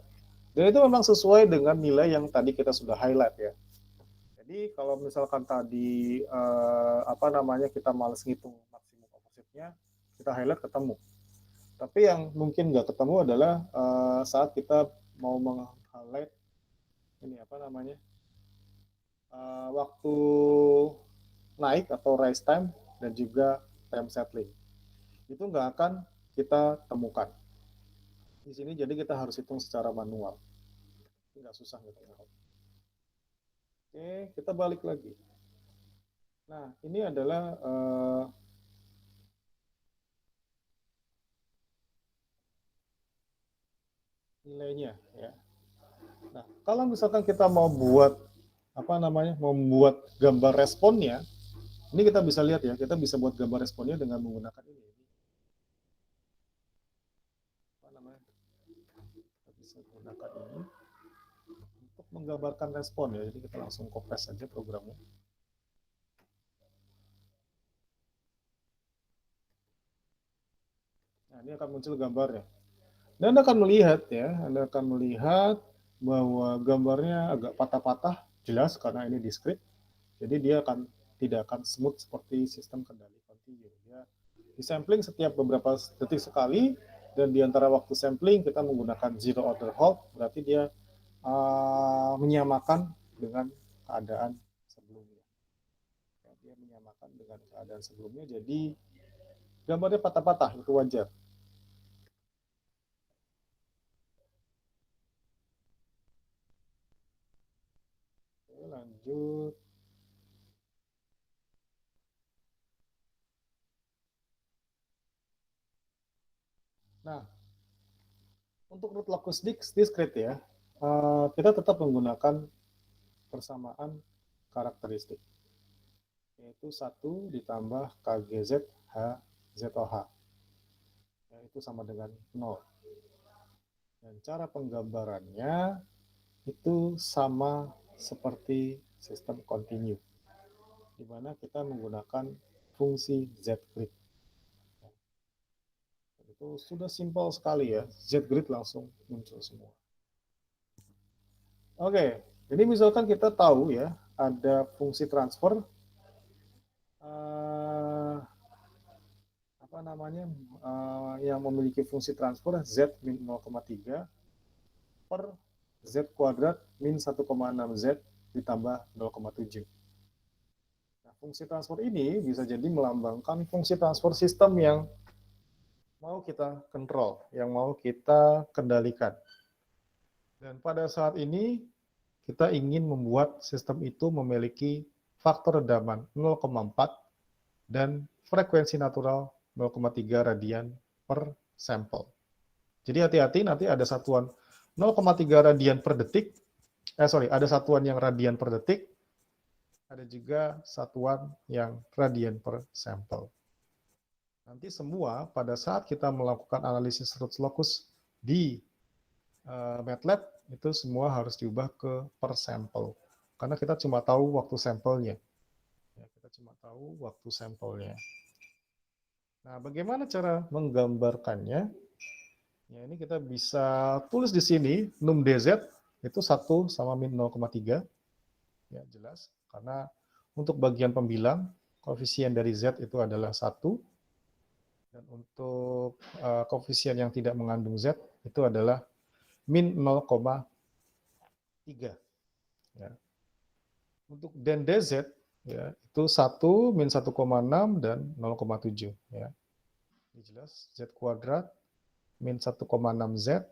Dan itu memang sesuai dengan nilai yang tadi kita sudah highlight ya. Jadi kalau misalkan tadi kita males ngitung maksimum offsetnya, kita highlight ketemu. Tapi yang mungkin nggak ketemu adalah saat kita mau meng-highlight waktu naik atau rise time dan juga time settling. Itu nggak akan kita temukan di sini, jadi kita harus hitung secara manual. Nggak susah gitu. Oke, kita balik lagi. Nah, ini adalah nilainya ya. Nah, kalau misalkan kita mau buat membuat gambar responnya, ini kita bisa lihat ya, kita bisa buat gambar responnya dengan menggunakan ini. Kita bisa gunakan ini untuk menggambarkan respon ya. Jadi kita langsung copy saja programnya. Nah, ini akan muncul gambarnya. Dan Anda akan melihat bahwa gambarnya agak patah-patah, jelas karena ini discrete. Jadi dia tidak akan smooth seperti sistem kendali kontinu. Dia disampling setiap beberapa detik sekali, dan di antara waktu sampling kita menggunakan zero order halt, berarti dia menyamakan dengan keadaan sebelumnya. Dia menyamakan dengan keadaan sebelumnya, jadi gambarnya patah-patah, itu wajar. Oke, lanjut. Nah, untuk root locus discrete ya, kita tetap menggunakan persamaan karakteristik, yaitu 1 ditambah KGZ H ZOH, yaitu sama dengan 0. Dan cara penggambarannya itu sama seperti sistem kontinu, di mana kita menggunakan fungsi Z-grid. Itu sudah simpel sekali ya, Z-grid langsung muncul semua. Oke, jadi misalkan kita tahu ya, ada fungsi transfer yang memiliki fungsi transfer Z min 0,3 per Z kuadrat min 1,6 Z ditambah 0,7. Nah, fungsi transfer ini bisa jadi melambangkan fungsi transfer sistem yang mau kita kontrol, yang mau kita kendalikan. Dan pada saat ini kita ingin membuat sistem itu memiliki faktor redaman 0,4 dan frekuensi natural 0,3 radian per sampel. Jadi hati-hati, nanti ada satuan 0,3 radian per detik, ada satuan yang radian per detik, ada juga satuan yang radian per sampel. Nanti semua pada saat kita melakukan analisis root locus di MATLAB, itu semua harus diubah ke per sampel. Karena kita cuma tahu waktu sampelnya. Nah, bagaimana cara menggambarkannya? Ya, ini kita bisa tulis di sini, num dz itu 1 sama min 0,3. Ya, jelas. Karena untuk bagian pembilang, koefisien dari z itu adalah 1. Dan untuk koefisien yang tidak mengandung z itu adalah min 0,3. 3. Ya. Untuk dan DZ ya, itu 1, min 1,6 dan 0,7 ya. Ini jelas Z kuadrat min 1,6 Z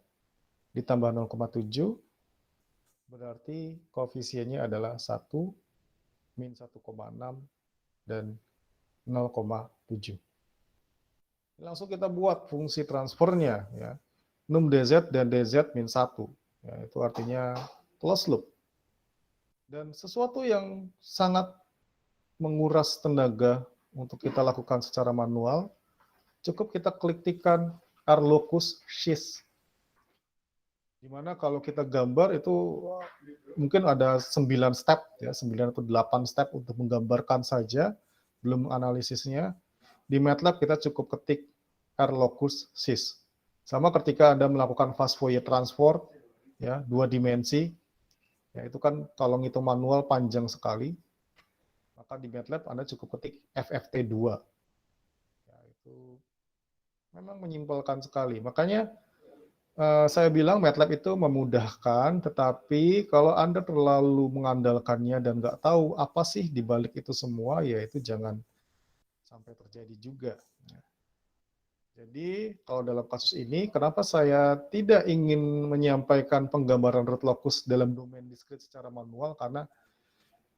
ditambah 0,7 berarti koefisiennya adalah 1 min 1,6 dan 0,7. Langsung kita buat fungsi transfernya ya. Num DZ dan DZ min 1. Ya, itu artinya closed loop. Dan sesuatu yang sangat menguras tenaga untuk kita lakukan secara manual, cukup kita klik-tikkan R locus sys. Dimana kalau kita gambar itu mungkin ada 9 step, ya, 9 atau 8 step untuk menggambarkan saja, belum analisisnya. Di MATLAB kita cukup ketik R locus sys. Sama ketika Anda melakukan fast Fourier transform, ya, 2 dimensi, ya, itu kan kalau ngitung manual panjang sekali, maka di MATLAB Anda cukup ketik FFT2. Ya, itu memang menyimpulkan sekali. Makanya saya bilang MATLAB itu memudahkan, tetapi kalau Anda terlalu mengandalkannya dan nggak tahu apa sih di balik itu semua, ya itu jangan sampai terjadi juga. Jadi kalau dalam kasus ini, kenapa saya tidak ingin menyampaikan penggambaran root locus dalam domain diskrit secara manual, karena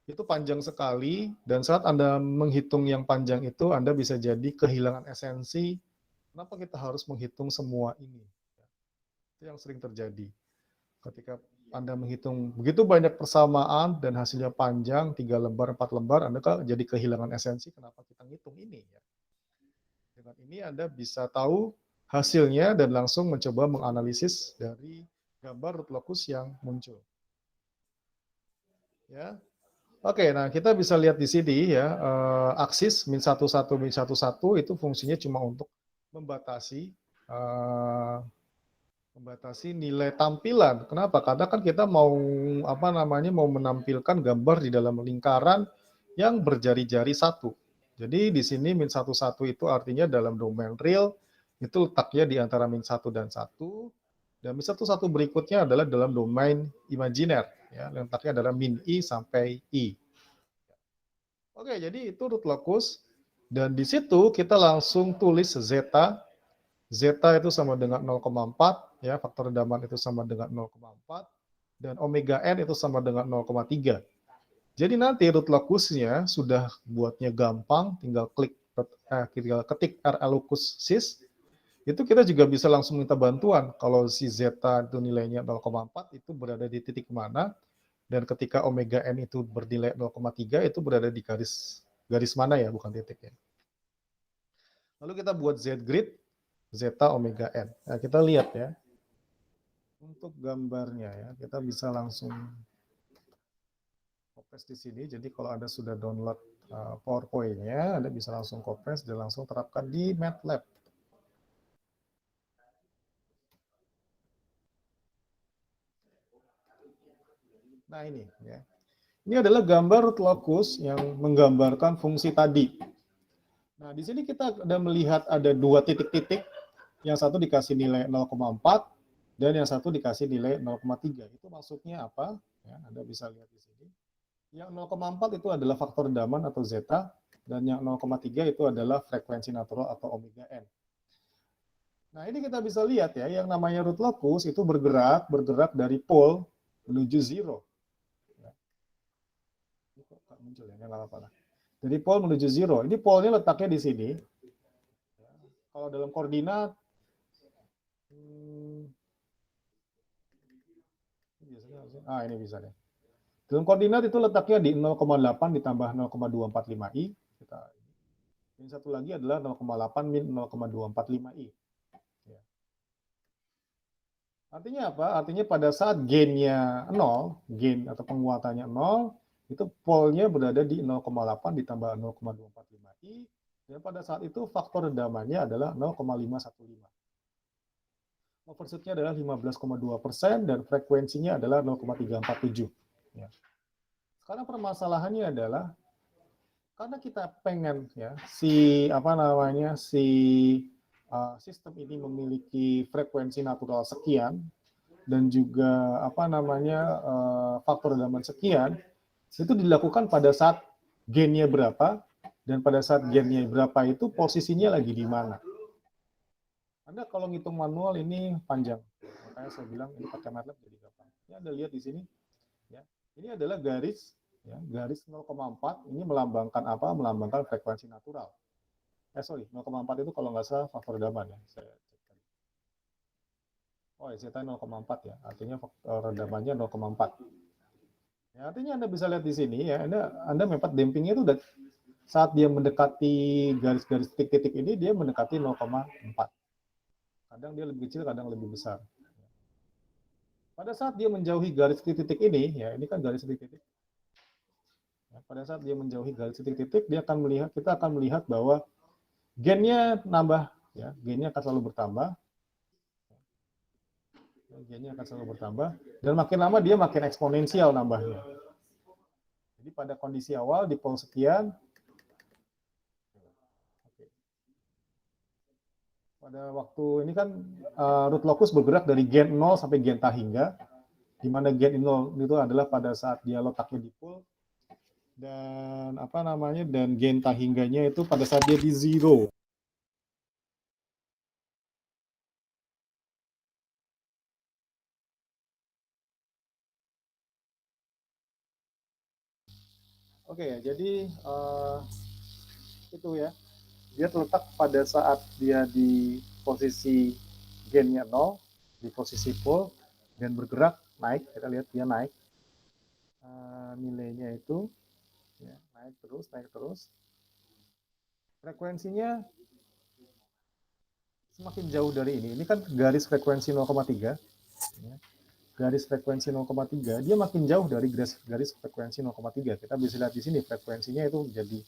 itu panjang sekali, dan saat Anda menghitung yang panjang itu, Anda bisa jadi kehilangan esensi, kenapa kita harus menghitung semua ini. Itu yang sering terjadi. Ketika Anda menghitung begitu banyak persamaan dan hasilnya panjang, 3 lembar, 4 lembar, Anda jadi kehilangan esensi kenapa kita ngitung ini. Ya. Dengan ini Anda bisa tahu hasilnya dan langsung mencoba menganalisis dari gambar root locus yang muncul. Ya. Oke, nah kita bisa lihat di sini ya, aksis min 11 min 11 itu fungsinya cuma untuk membatasi nilai tampilan. Kenapa? Karena kan kita mau mau menampilkan gambar di dalam lingkaran yang berjari-jari satu. Jadi di sini min 11 itu artinya dalam domain real itu letaknya di antara min 1 dan 1, dan min 11 berikutnya adalah dalam domain imajiner, ya, letaknya adalah min I sampai I. Oke, jadi itu root locus, dan di situ kita langsung tulis zeta. Zeta itu sama dengan 0,4, ya, faktor redaman itu sama dengan 0,4, dan omega n itu sama dengan 0,3. Jadi nanti root locusnya sudah buatnya gampang, tinggal ketik R locus sys, itu kita juga bisa langsung minta bantuan. Kalau si zeta itu nilainya 0,4, itu berada di titik mana, dan ketika omega n itu bernilai 0,3, itu berada di garis mana ya, bukan titik ya. Lalu kita buat z-grid, zeta omega n. Nah, kita lihat ya. Untuk gambarnya ya, kita bisa langsung copy di sini. Jadi kalau Anda sudah download PowerPoint-nya, Anda bisa langsung copy dan langsung terapkan di MATLAB. Nah ini ya. Ini adalah gambar root locus yang menggambarkan fungsi tadi. Nah, di sini kita ada melihat ada 2 titik-titik. Yang satu dikasih nilai 0,4 dan yang satu dikasih nilai 0,3. Itu maksudnya apa? Ya, Anda bisa lihat di sini. Yang 0,4 itu adalah faktor redaman atau zeta, dan yang 0,3 itu adalah frekuensi natural atau omega n. Nah, ini kita bisa lihat ya, yang namanya root locus itu bergerak dari pole menuju zero. Ya. Ini kok nggak muncul ya, nggak apa-apa lah. Dari pole menuju zero. Ini pole-nya letaknya di sini. Ya. Kalau dalam koordinat, ini bisa deh. Dalam koordinat itu letaknya di 0,8 ditambah 0,245i. Yang satu lagi adalah 0,8 min 0,245i. Ya. Artinya apa? Artinya pada saat gain-nya 0, gain atau penguatannya 0, itu pole-nya berada di 0,8 ditambah 0,245i, dan pada saat itu faktor redamannya adalah 0,515. Overshoot-nya adalah 15,2% dan frekuensinya adalah 0,347. Ya. Sekarang permasalahannya adalah karena kita pengen ya sistem ini memiliki frekuensi natural sekian, dan juga faktor redaman sekian, itu dilakukan pada saat gainnya berapa, dan pada saat gainnya berapa itu posisinya lagi di mana. Anda kalau ngitung manual ini panjang, makanya saya bilang ini pakai MATLAB jadi gampang. Ini Anda lihat di sini, ya. Ini adalah garis, ya, garis 0,4. Ini melambangkan apa? Melambangkan frekuensi natural. 0,4 itu kalau nggak salah faktor redaman ya. Saya cek. Oh, Z 0,4 ya. Artinya faktor redamannya 0,4. Ya, artinya Anda bisa lihat di sini ya, Anda mepet dampingnya itu udah saat dia mendekati garis-garis titik-titik ini dia mendekati 0,4. Kadang dia lebih kecil, kadang lebih besar. Pada saat dia menjauhi garis titik-titik ini, ya ini kan garis titik-titik. Ya, pada saat dia menjauhi garis titik-titik, kita akan melihat bahwa gainnya nambah, ya, gainnya akan selalu bertambah. Gainnya akan selalu bertambah, dan makin lama dia makin eksponensial nambahnya. Jadi pada kondisi awal di pol sekian, pada waktu ini kan root locus bergerak dari gain 0 sampai gain tahingga, di mana gain 0 itu adalah pada saat dia letaknya di pol, dan dan gain tahingganya itu pada saat dia di zero. Oke ya, jadi itu ya, dia terletak pada saat dia di posisi gainnya 0, di posisi pole, dan bergerak naik. Kita lihat dia naik, nilainya itu ya, naik terus. Frekuensinya semakin jauh dari ini kan garis frekuensi 0,3 ya. Garis frekuensi 0,3 dia makin jauh dari garis frekuensi 0,3. Kita bisa lihat di sini frekuensinya itu jadi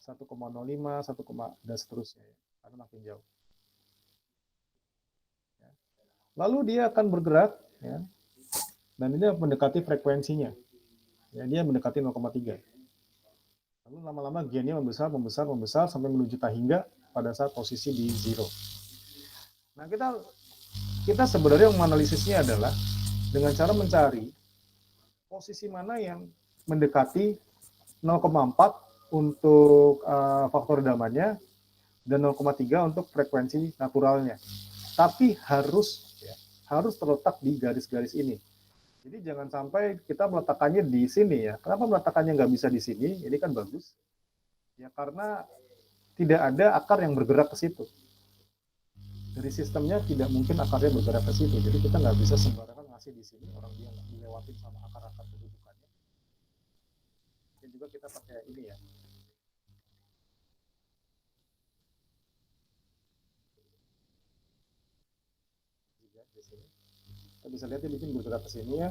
1,05, 1, dan seterusnya ya, karena makin jauh. Ya. Lalu dia akan bergerak ya, dan ini mendekati frekuensinya. Ya, dia mendekati 0,3. Lalu lama-lama gainnya membesar sampai menuju tahingga pada saat posisi di zero. Nah, kita sebenarnya menganalisisnya adalah dengan cara mencari posisi mana yang mendekati 0,4 untuk faktor redamannya dan 0,3 untuk frekuensi naturalnya. Tapi harus terletak di garis-garis ini. Jadi jangan sampai kita meletakkannya di sini ya. Kenapa meletakkannya nggak bisa di sini? Ini kan bagus. Ya karena tidak ada akar yang bergerak ke situ. Dari sistemnya tidak mungkin akarnya bergerak ke situ. Jadi kita nggak bisa sembarangan ngasih di sini, orang dia nggak dilewatin sama akar-akar kedudukannya. Dan juga kita pakai ini ya. Di sini. Kita bisa lihat dia bikin bergerak ke sini ya.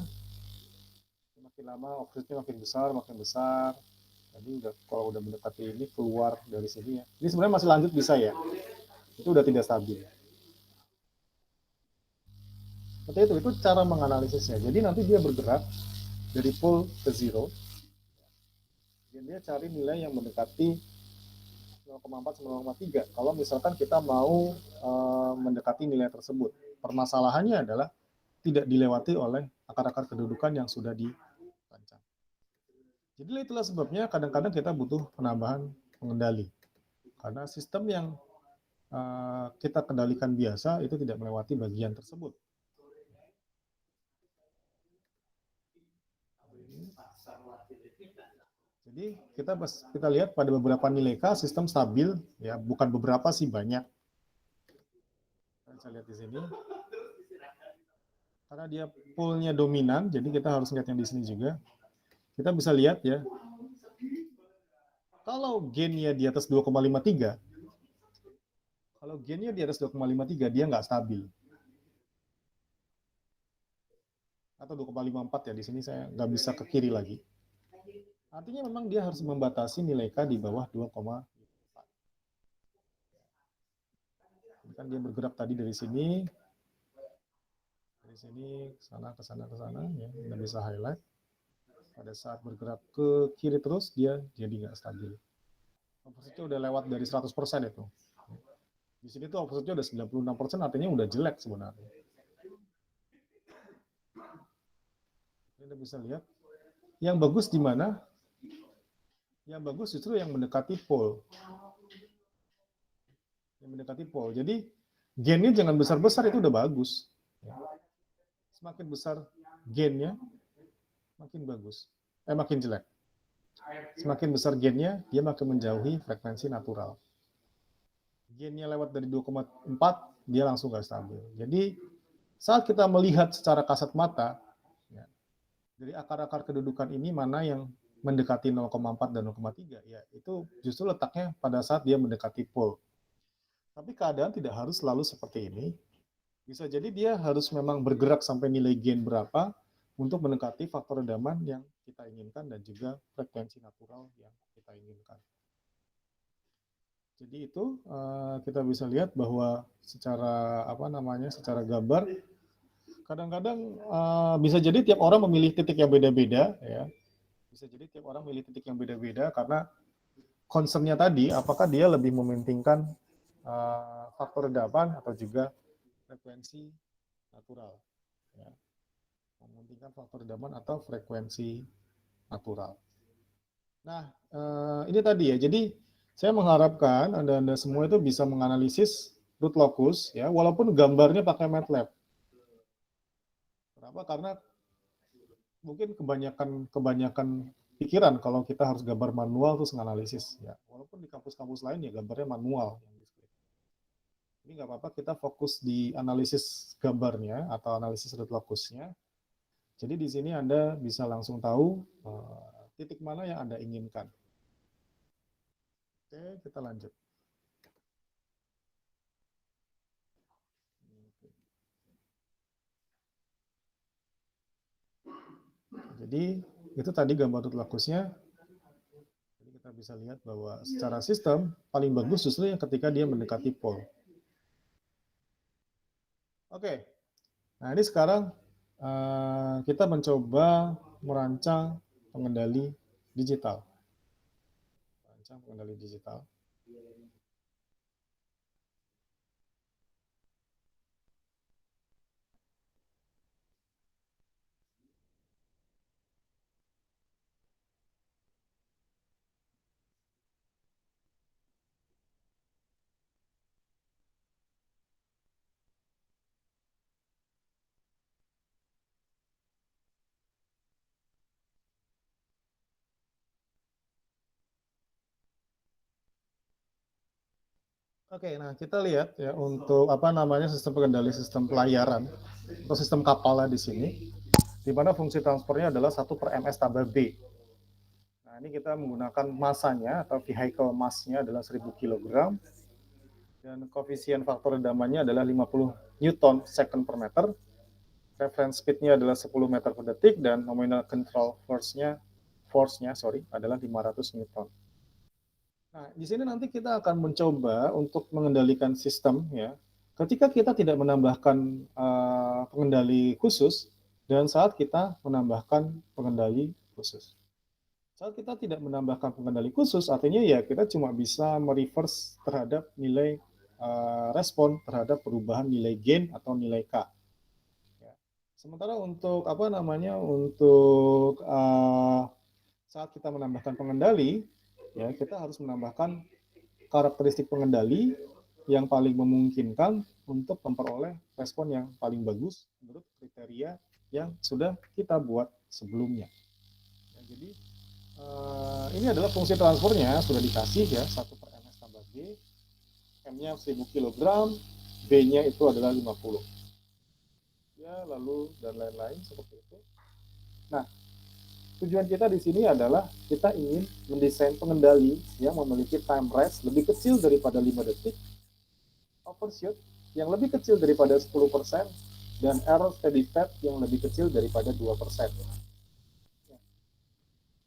Makin lama offsetnya makin besar. Jadi kalau udah mendekati ini keluar dari sini ya. Ini sebenarnya masih lanjut bisa ya. Itu udah tidak stabil. Seperti itu cara menganalisisnya. Jadi nanti dia bergerak dari pole ke zero. Dan dia cari nilai yang mendekati 0,4 sampai 0,3. Kalau misalkan kita mau mendekati nilai tersebut. Permasalahannya adalah tidak dilewati oleh akar-akar kedudukan yang sudah dirancang. Jadi itulah sebabnya kadang-kadang kita butuh penambahan pengendali. Karena sistem yang kita kendalikan biasa itu tidak melewati bagian tersebut. Jadi kita lihat pada beberapa nilai K sistem stabil ya, bukan beberapa sih banyak. Saya lihat di sini. Karena dia poolnya dominan, jadi kita harus lihat yang di sini juga. Kita bisa lihat ya. Kalau gainnya di atas 2,53, dia nggak stabil. Atau 2,54 ya, di sini saya nggak bisa ke kiri lagi. Artinya memang dia harus membatasi nilai K di bawah 2,54. Kan dia bergerak tadi dari sini ke sana ya, kita bisa highlight. Pada saat bergerak ke kiri terus dia jadi nggak stabil. Offsetnya udah lewat dari 100% itu. Di sini tuh offsetnya udah 96%, artinya udah jelek sebenarnya. Anda bisa lihat yang bagus di mana? Yang bagus justru yang mendekati pole. Yang mendekati pole. Jadi gainnya jangan besar-besar, itu udah bagus. Semakin besar gainnya, makin bagus. Makin jelek. Semakin besar gainnya, dia makin menjauhi frekuensi natural. Gainnya lewat dari 2,4, dia langsung nggak stabil. Jadi saat kita melihat secara kasat mata, ya, dari akar-akar kedudukan ini mana yang mendekati 0,4 dan 0,3, ya itu justru letaknya pada saat dia mendekati pole. Tapi keadaan tidak harus selalu seperti ini. Bisa jadi dia harus memang bergerak sampai nilai gain berapa untuk mendekati faktor redaman yang kita inginkan dan juga frekuensi natural yang kita inginkan. Jadi itu kita bisa lihat bahwa secara secara gambar kadang-kadang bisa jadi tiap orang memilih titik yang beda-beda, ya. Bisa jadi tiap orang memilih titik yang beda-beda karena concern-nya tadi, apakah dia lebih mementingkan faktor redaman atau juga frekuensi natural, ya. Mementingkan faktor redaman atau frekuensi natural. Nah, ini tadi ya. Jadi saya mengharapkan Anda semua itu bisa menganalisis root locus, ya, walaupun gambarnya pakai MATLAB. Kenapa? Karena mungkin kebanyakan pikiran kalau kita harus gambar manual terus menganalisis, ya. Walaupun di kampus-kampus lain ya gambarnya manual. Ini nggak apa-apa, kita fokus di analisis gambarnya atau analisis root locusnya. Jadi di sini Anda bisa langsung tahu titik mana yang Anda inginkan. Oke, kita lanjut. Jadi itu tadi gambar root locusnya. Jadi kita bisa lihat bahwa secara sistem paling bagus justru yang ketika dia mendekati pole. Oke, nah ini sekarang kita mencoba merancang pengendali digital. Merancang pengendali digital. Oke, nah kita lihat ya untuk sistem pengendali sistem pelayaran atau sistem kapalnya di sini, di mana fungsi transfernya adalah 1/ms tambah B. Nah, ini kita menggunakan masanya atau vehicle mass-nya adalah 1000 kg dan koefisien faktor redamannya adalah 50 Newton second per meter. Reference speed-nya adalah 10 meter per detik dan nominal control force-nya adalah 500 Newton. Nah, di sini nanti kita akan mencoba untuk mengendalikan sistem, ya. Ketika kita tidak menambahkan pengendali khusus dan saat kita menambahkan pengendali khusus. Saat kita tidak menambahkan pengendali khusus, artinya ya kita cuma bisa mereverse terhadap nilai respon terhadap perubahan nilai gain atau nilai K. Ya. Sementara untuk saat kita menambahkan pengendali, ya kita harus menambahkan karakteristik pengendali yang paling memungkinkan untuk memperoleh respon yang paling bagus menurut kriteria yang sudah kita buat sebelumnya. Ya, jadi ini adalah fungsi transfernya sudah dikasih ya 1/ms tambah B, M-nya 1000 kg, B-nya itu adalah 50. Ya, lalu dan lain-lain seperti itu. Nah, tujuan kita di sini adalah kita ingin mendesain pengendali yang memiliki time rise lebih kecil daripada 5 detik, overshoot yang lebih kecil daripada 10%, dan error steady state yang lebih kecil daripada 2%.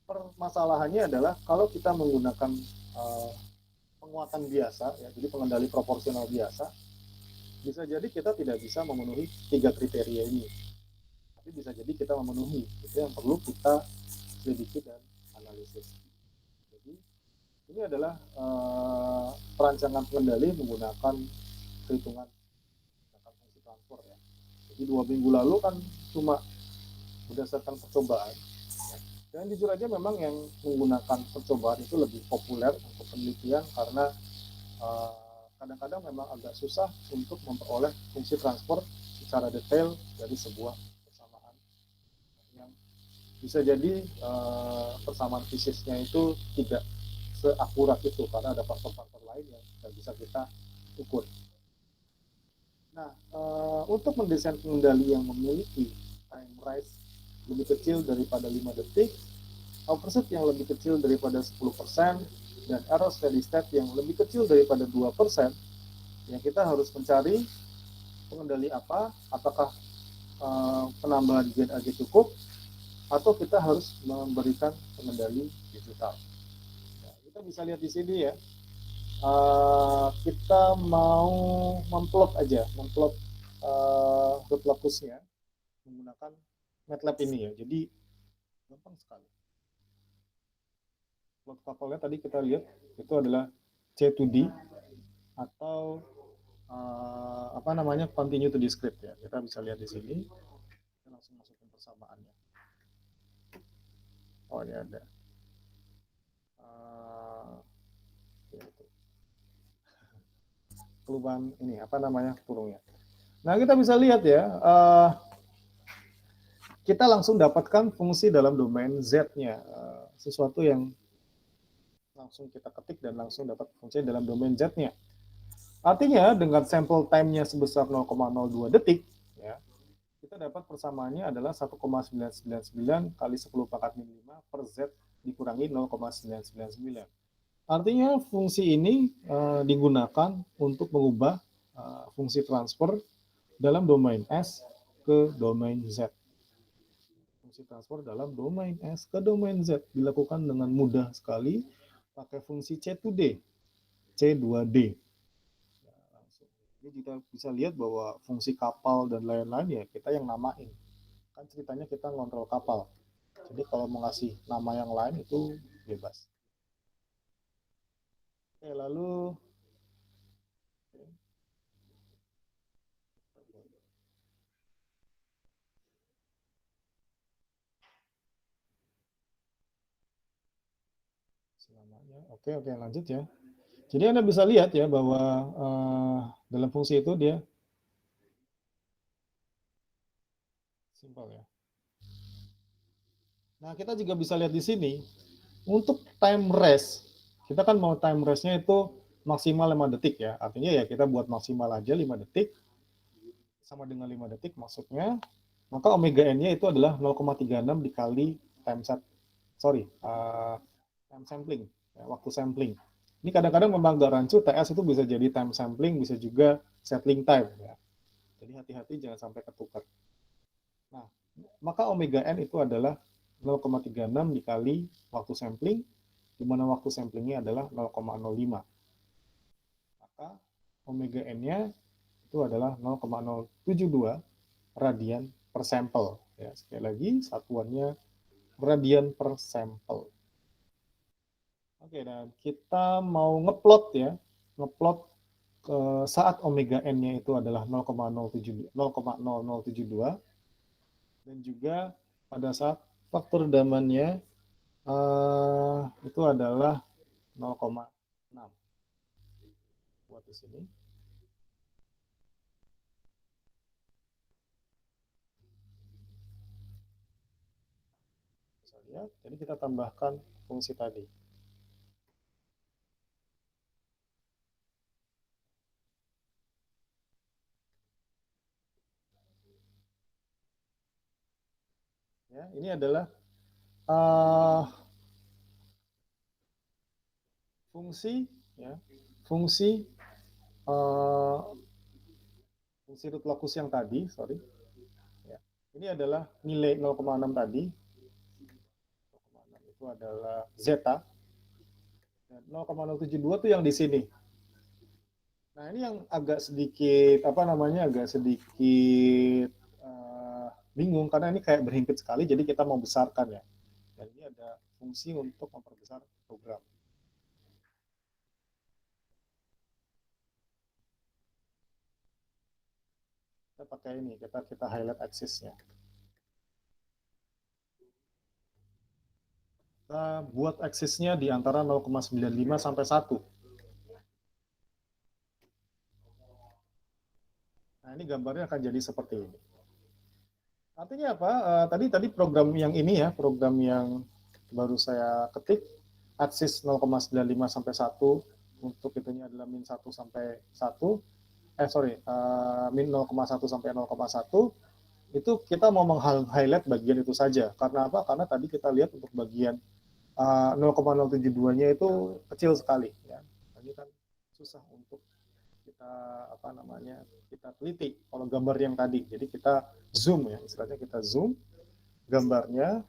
Permasalahannya adalah kalau kita menggunakan penguatan biasa, ya, jadi pengendali proporsional biasa, bisa jadi kita tidak bisa memenuhi 3 kriteria ini. Tapi bisa jadi kita memenuhi, itu yang perlu kita selidiki dan analisis. Jadi ini adalah perancangan pengendali menggunakan perhitungan fungsi transfer, ya. Jadi 2 minggu lalu kan cuma berdasarkan percobaan. Dan jujur aja memang yang menggunakan percobaan itu lebih populer untuk penelitian karena kadang-kadang memang agak susah untuk memperoleh fungsi transfer secara detail dari sebuah persamaan yang bisa jadi persamaan fisiknya itu tidak seakurat itu karena ada faktor-faktor lain yang tidak bisa kita ukur. Nah, untuk mendesain pengendali yang memiliki time rise lebih kecil daripada 5 detik, overshoot yang lebih kecil daripada 10%, dan error steady state yang lebih kecil daripada 2%, ya kita harus mencari pengendali apa, apakah penambahan gen aja cukup, atau kita harus memberikan pengendali digital. Nah, kita bisa lihat di sini ya, kita mau memplot aja, memplot root locusnya menggunakan MATLAB ini ya. Jadi gampang sekali. Plot couple-nya tadi kita lihat itu adalah C2D atau apa namanya continue to discrete ya. Kita bisa lihat di sini. Kita langsung masukin persamaannya. Oh ini ada. Perubahan ini apa namanya kurungnya. Nah kita bisa lihat ya. Kita langsung dapatkan fungsi dalam domain Z-nya, sesuatu yang langsung kita ketik dan langsung dapat fungsi dalam domain Z-nya. Artinya dengan sampel time-nya sebesar 0,02 detik, ya, kita dapat persamaannya adalah 1,999 kali 10 pangkat min 5 per Z dikurangi 0,999. Artinya fungsi ini digunakan untuk mengubah fungsi transfer dalam domain S ke domain Z. Fungsi transfer dalam domain S ke domain Z dilakukan dengan mudah sekali pakai fungsi C2D, C2D. Ya, langsung. Jadi kita bisa lihat bahwa fungsi kapal dan lain-lain ya kita yang namain. Kan ceritanya kita ngontrol kapal. Jadi kalau mau ngasih nama yang lain itu bebas. Oke, lalu Oke, lanjut ya. Jadi Anda bisa lihat ya bahwa dalam fungsi itu dia simpel ya. Nah, kita juga bisa lihat di sini untuk time rest. Kita kan mau time rest-nya itu maksimal 5 detik ya. Artinya ya kita buat maksimal aja 5 detik sama dengan 5 detik maksudnya. Maka omega n-nya itu adalah 0,36 dikali time set. Sorry, time sampling, ya, waktu sampling. Ini kadang-kadang memang agak rancu, TS itu bisa jadi time sampling, bisa juga settling time. Ya. Jadi hati-hati jangan sampai ketukar. Nah, maka omega n itu adalah 0,36 dikali waktu sampling, di mana waktu samplingnya adalah 0,05. Maka omega n-nya itu adalah 0,072 radian per sampel. Ya, sekali lagi, satuannya radian per sampel. Oke, dan kita mau ngeplot ya, ngeplot saat omega n-nya itu adalah 0,0072 dan juga pada saat faktor damannya itu adalah 0,6. Buat di sini. Bisa lihat, jadi kita tambahkan fungsi tadi. Ya, ini adalah fungsi ya, fungsi fungsi root locus yang tadi, sorry. Ya. Ini adalah nilai 0,6 tadi. 0,6 itu adalah zeta. 0,072 itu yang di sini. Nah, ini yang agak sedikit apa namanya? Agak sedikit bingung karena ini kayak berhimpit sekali jadi kita mau besarkan ya. Dan ini ada fungsi untuk memperbesar program. Kita pakai ini, kita highlight axis-nya. Kita buat aksisnya di antara 0,95 sampai 1. Nah, ini gambarnya akan jadi seperti ini. Artinya apa? Tadi program yang ini ya, program yang baru saya ketik, aksis 0,95 sampai 1, untuk itunya adalah min 1 sampai 1, min 0,1 sampai 0,1, itu kita mau meng-highlight bagian itu saja. Karena apa? Karena tadi kita lihat untuk bagian 0,072-nya itu kecil sekali. Ya. Ini kan susah untuk kita kita teliti kalau gambar yang tadi. Jadi kita zoom ya, istilahnya kita zoom gambarnya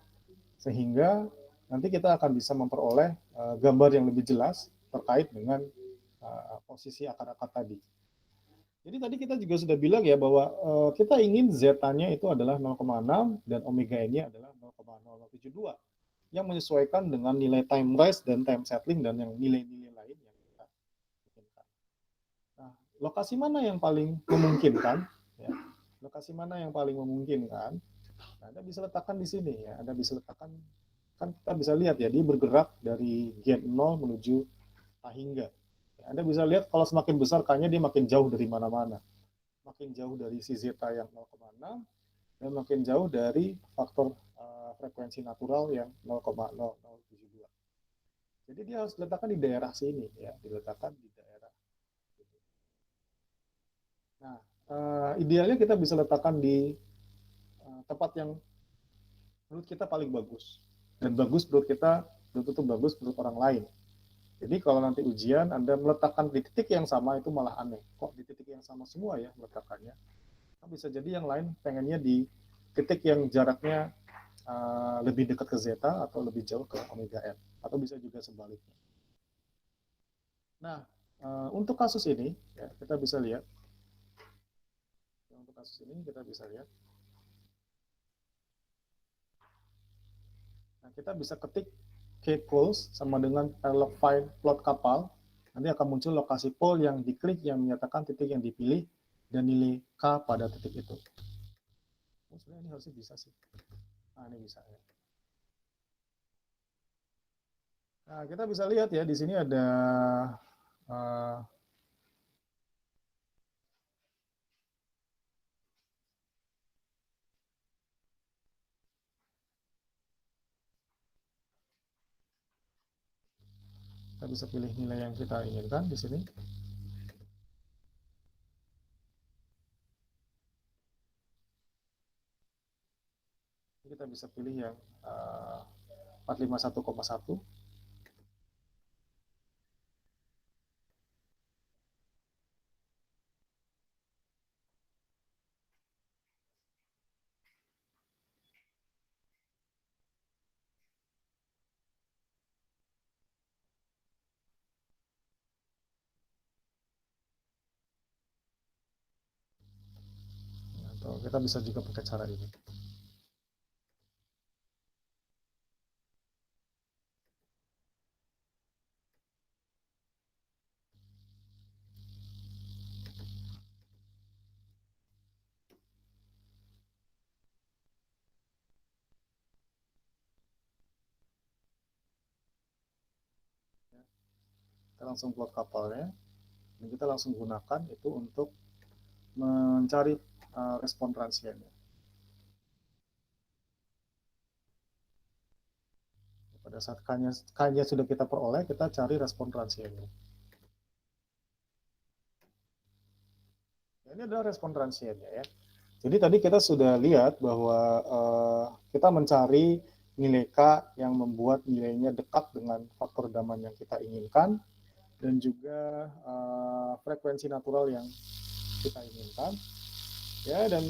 sehingga nanti kita akan bisa memperoleh gambar yang lebih jelas terkait dengan posisi akar-akar tadi. Jadi tadi kita juga sudah bilang ya bahwa kita ingin zeta-nya itu adalah 0,6 dan omega n-nya adalah 0,0072 yang menyesuaikan dengan nilai time rise dan time settling dan yang nilai-nilai lain yang kita inginkan. Nah, lokasi mana yang paling memungkinkan? Ya, lokasi mana yang paling memungkinkan? Nah, Anda bisa letakkan di sini ya. Anda bisa letakkan, kan kita bisa lihat ya, dia bergerak dari gen 0 menuju Tahingga. Anda bisa lihat kalau semakin besar K-nya dia makin jauh dari mana-mana. Makin jauh dari si zeta yang 0,6 dan makin jauh dari faktor frekuensi natural yang 0,0072. Jadi dia harus diletakkan di daerah sini ya, diletakkan di daerah. Nah, idealnya kita bisa letakkan di tempat yang menurut kita paling bagus. Dan bagus menurut kita belum tentu bagus menurut orang lain. Jadi kalau nanti ujian Anda meletakkan di titik yang sama itu malah aneh. Kok di titik yang sama semua ya meletakkannya? Nah, bisa jadi yang lain pengennya di titik yang jaraknya lebih dekat ke zeta atau lebih jauh ke omega n. Atau bisa juga sebaliknya. Nah, untuk kasus ini ya, kita bisa lihat. Untuk kasus ini kita bisa lihat. Nah, kita bisa ketik k-close sama dengan parallel file plot kapal. Nanti akan muncul lokasi pole yang diklik yang menyatakan titik yang dipilih dan nilai K pada titik itu. Oh, sebenarnya ini harusnya bisa sih. Nah, ini bisa ya. Nah, kita bisa lihat ya, di sini ada uh, kita bisa pilih nilai yang kita inginkan di sini. Kita bisa pilih yang 451,1. Atau kita bisa juga pakai cara ini. Kita langsung plot kapalnya dan kita langsung gunakan itu untuk mencari respon transiennya. Pada saat K-nya sudah kita peroleh, kita cari respon transiennya. Ini adalah respon transiennya ya. Jadi tadi kita sudah lihat bahwa kita mencari nilai K yang membuat nilainya dekat dengan faktor daman yang kita inginkan dan juga frekuensi natural yang kita inginkan ya, dan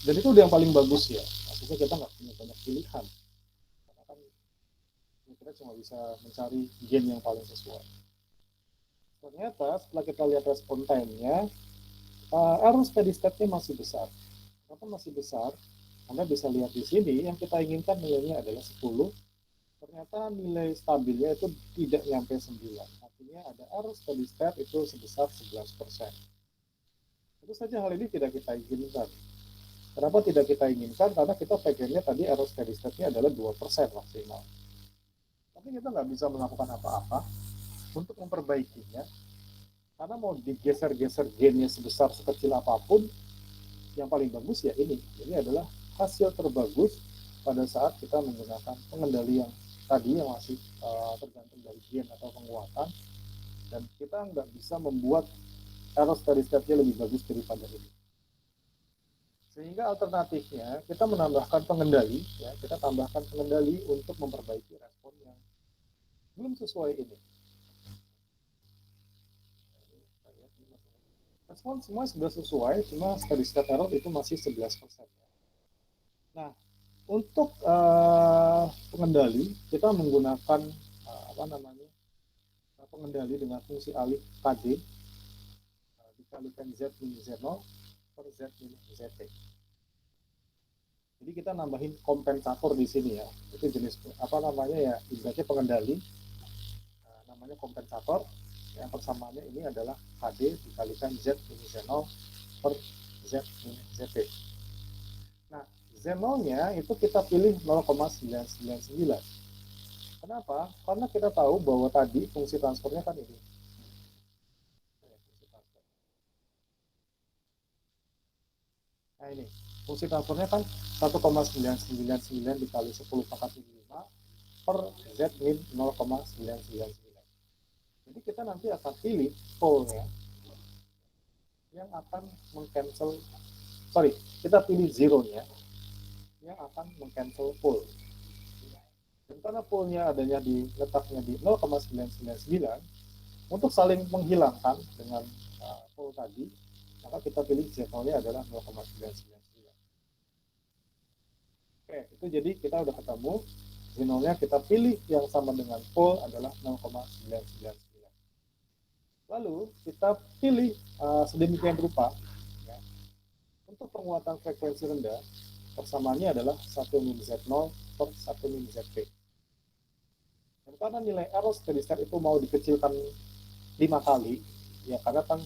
itu udah yang paling bagus ya. Maksudnya kita nggak punya banyak pilihan karena kan kita cuma bisa mencari gen yang paling sesuai. Ternyata setelah kita lihat respon time-nya, error steady state-nya masih besar. Kenapa masih besar? Anda bisa lihat di sini, yang kita inginkan nilainya adalah 10. Ternyata nilai stabilnya itu tidak nyampe 9. Artinya ada error steady state itu sebesar 11%. Tentu saja hal ini tidak kita inginkan. Kenapa tidak kita inginkan? Karena kita pengennya tadi error steady state-nya adalah 2% maksimal. Tapi tapi kita nggak bisa melakukan apa-apa untuk memperbaikinya, karena mau digeser-geser gennya sebesar sekecil apapun, yang paling bagus ya ini adalah hasil terbagus pada saat kita menggunakan pengendali yang tadi yang masih tergantung dari gen atau penguatan, dan kita nggak bisa membuat error steady state-nya lebih bagus daripada ini. Sehingga alternatifnya kita menambahkan pengendali, ya, kita tambahkan pengendali untuk memperbaiki respon yang belum sesuai ini. Respon semua sudah sesuai, cuma steady state error itu masih 11%. Nah, untuk pengendali kita menggunakan pengendali dengan fungsi alih KD dikalikan Z min Z0 per Z min ZT. Jadi kita nambahin kompensator di sini ya. Itu jenis ya, ibaratnya pengendali. Namanya kompensator. Yang persamaannya ini adalah KD dikalikan Z min Z0 per Z min ZT. Nah, Z0-nya itu kita pilih 0,999. Kenapa? Karena kita tahu bahwa tadi fungsi transfernya kan ini. Nah ini, fungsi transfernya kan 1,999 dikali 10 pangkat 5 per Z min 0,999. Jadi kita nanti akan pilih pole-nya yang akan mengcancel, kita pilih zero-nya yang akan mengcancel pole. Dan karena pole-nya letaknya di 0,999, untuk saling menghilangkan dengan pole tadi, maka kita pilih Z0-nya adalah 0,999. Oke, itu jadi kita udah ketemu. Z0-nya kita pilih yang sama dengan pole adalah 0,999. Lalu kita pilih sedemikian rupa, ya. Untuk penguatan frekuensi rendah, persamaannya adalah 1 min Z0 per 1 min ZT. Dan karena nilai error steady state itu mau dikecilkan 5 kali, ya karena kan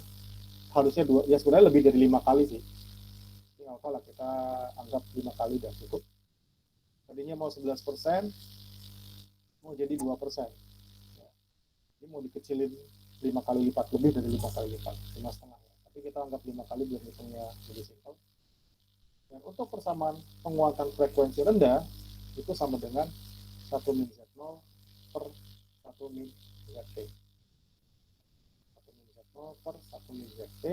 harusnya sebenarnya lebih dari 5 kali sih. Ini nggak apa lah, kita anggap 5 kali dan cukup. Tadinya mau 11%, mau jadi 2%. Ya. Ini mau dikecilin 5 kali lipat, lebih dari 5 kali lipat, 5,5. Tapi kita anggap 5 kali biar hitungnya lebih simpel. Dan untuk persamaan penguatan frekuensi rendah, itu sama dengan 1 min Z0 per 1 min ZT. 1 min Z0 per 1 min ZT.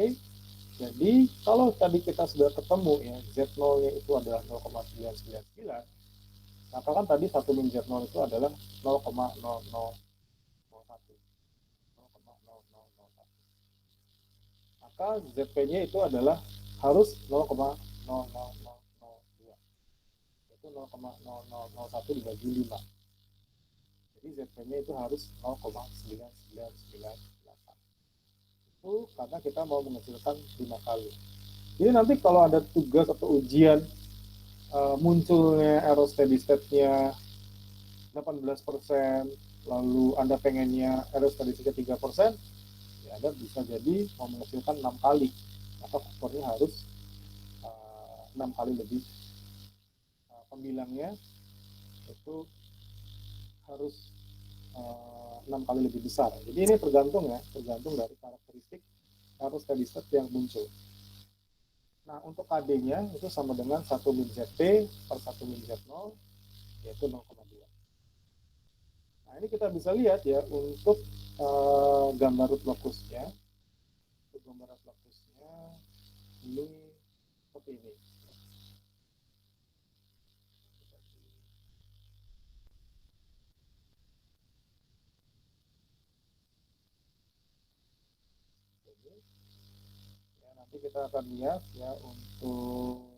Jadi kalau tadi kita sudah ketemu ya, Z0-nya itu adalah 0,999, maka kan tadi 1 min Z0 itu adalah 0,0001. Maka ZP-nya itu adalah harus 0,00002. Itu 0,0001 dibagi 5. Jadi ZP-nya itu harus 0,9998. Itu karena kita mau menghasilkan 5 kali. Jadi nanti kalau ada tugas atau ujian munculnya error steady state-nya 18%, lalu Anda pengennya error steady state-nya 3%, ya Anda bisa jadi mau menghasilkan 6 kali. Maka faktornya harus 6 kali lebih. Pembilangnya itu harus 6 kali lebih besar. Jadi ini tergantung dari karakteristik error steady state yang muncul. Nah, untuk KD-nya itu sama dengan 1 min ZT per 1 min Z0, yaitu 0,2. Nah, ini kita bisa lihat ya untuk gambar root locusnya. Untuk gambar root locusnya ini seperti ini. Ya, nanti kita akan lihat ya untuk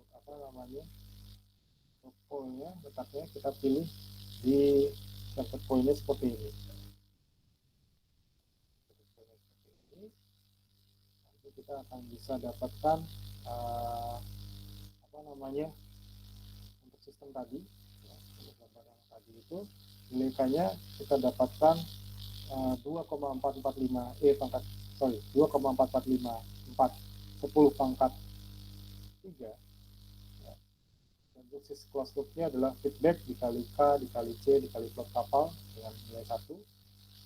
untuk pole-nya, letaknya kita pilih di circuit point-nya seperti ini. Nanti kita akan bisa dapatkan untuk sistem tadi, ya, untuk gambar yang tadi itu nilai K-nya kita dapatkan 2,4454 10 pangkat 3, ya, dan sintaksis closed loop-nya adalah feedback dikali K, dikali C, dikali plot kapal dengan nilai 1,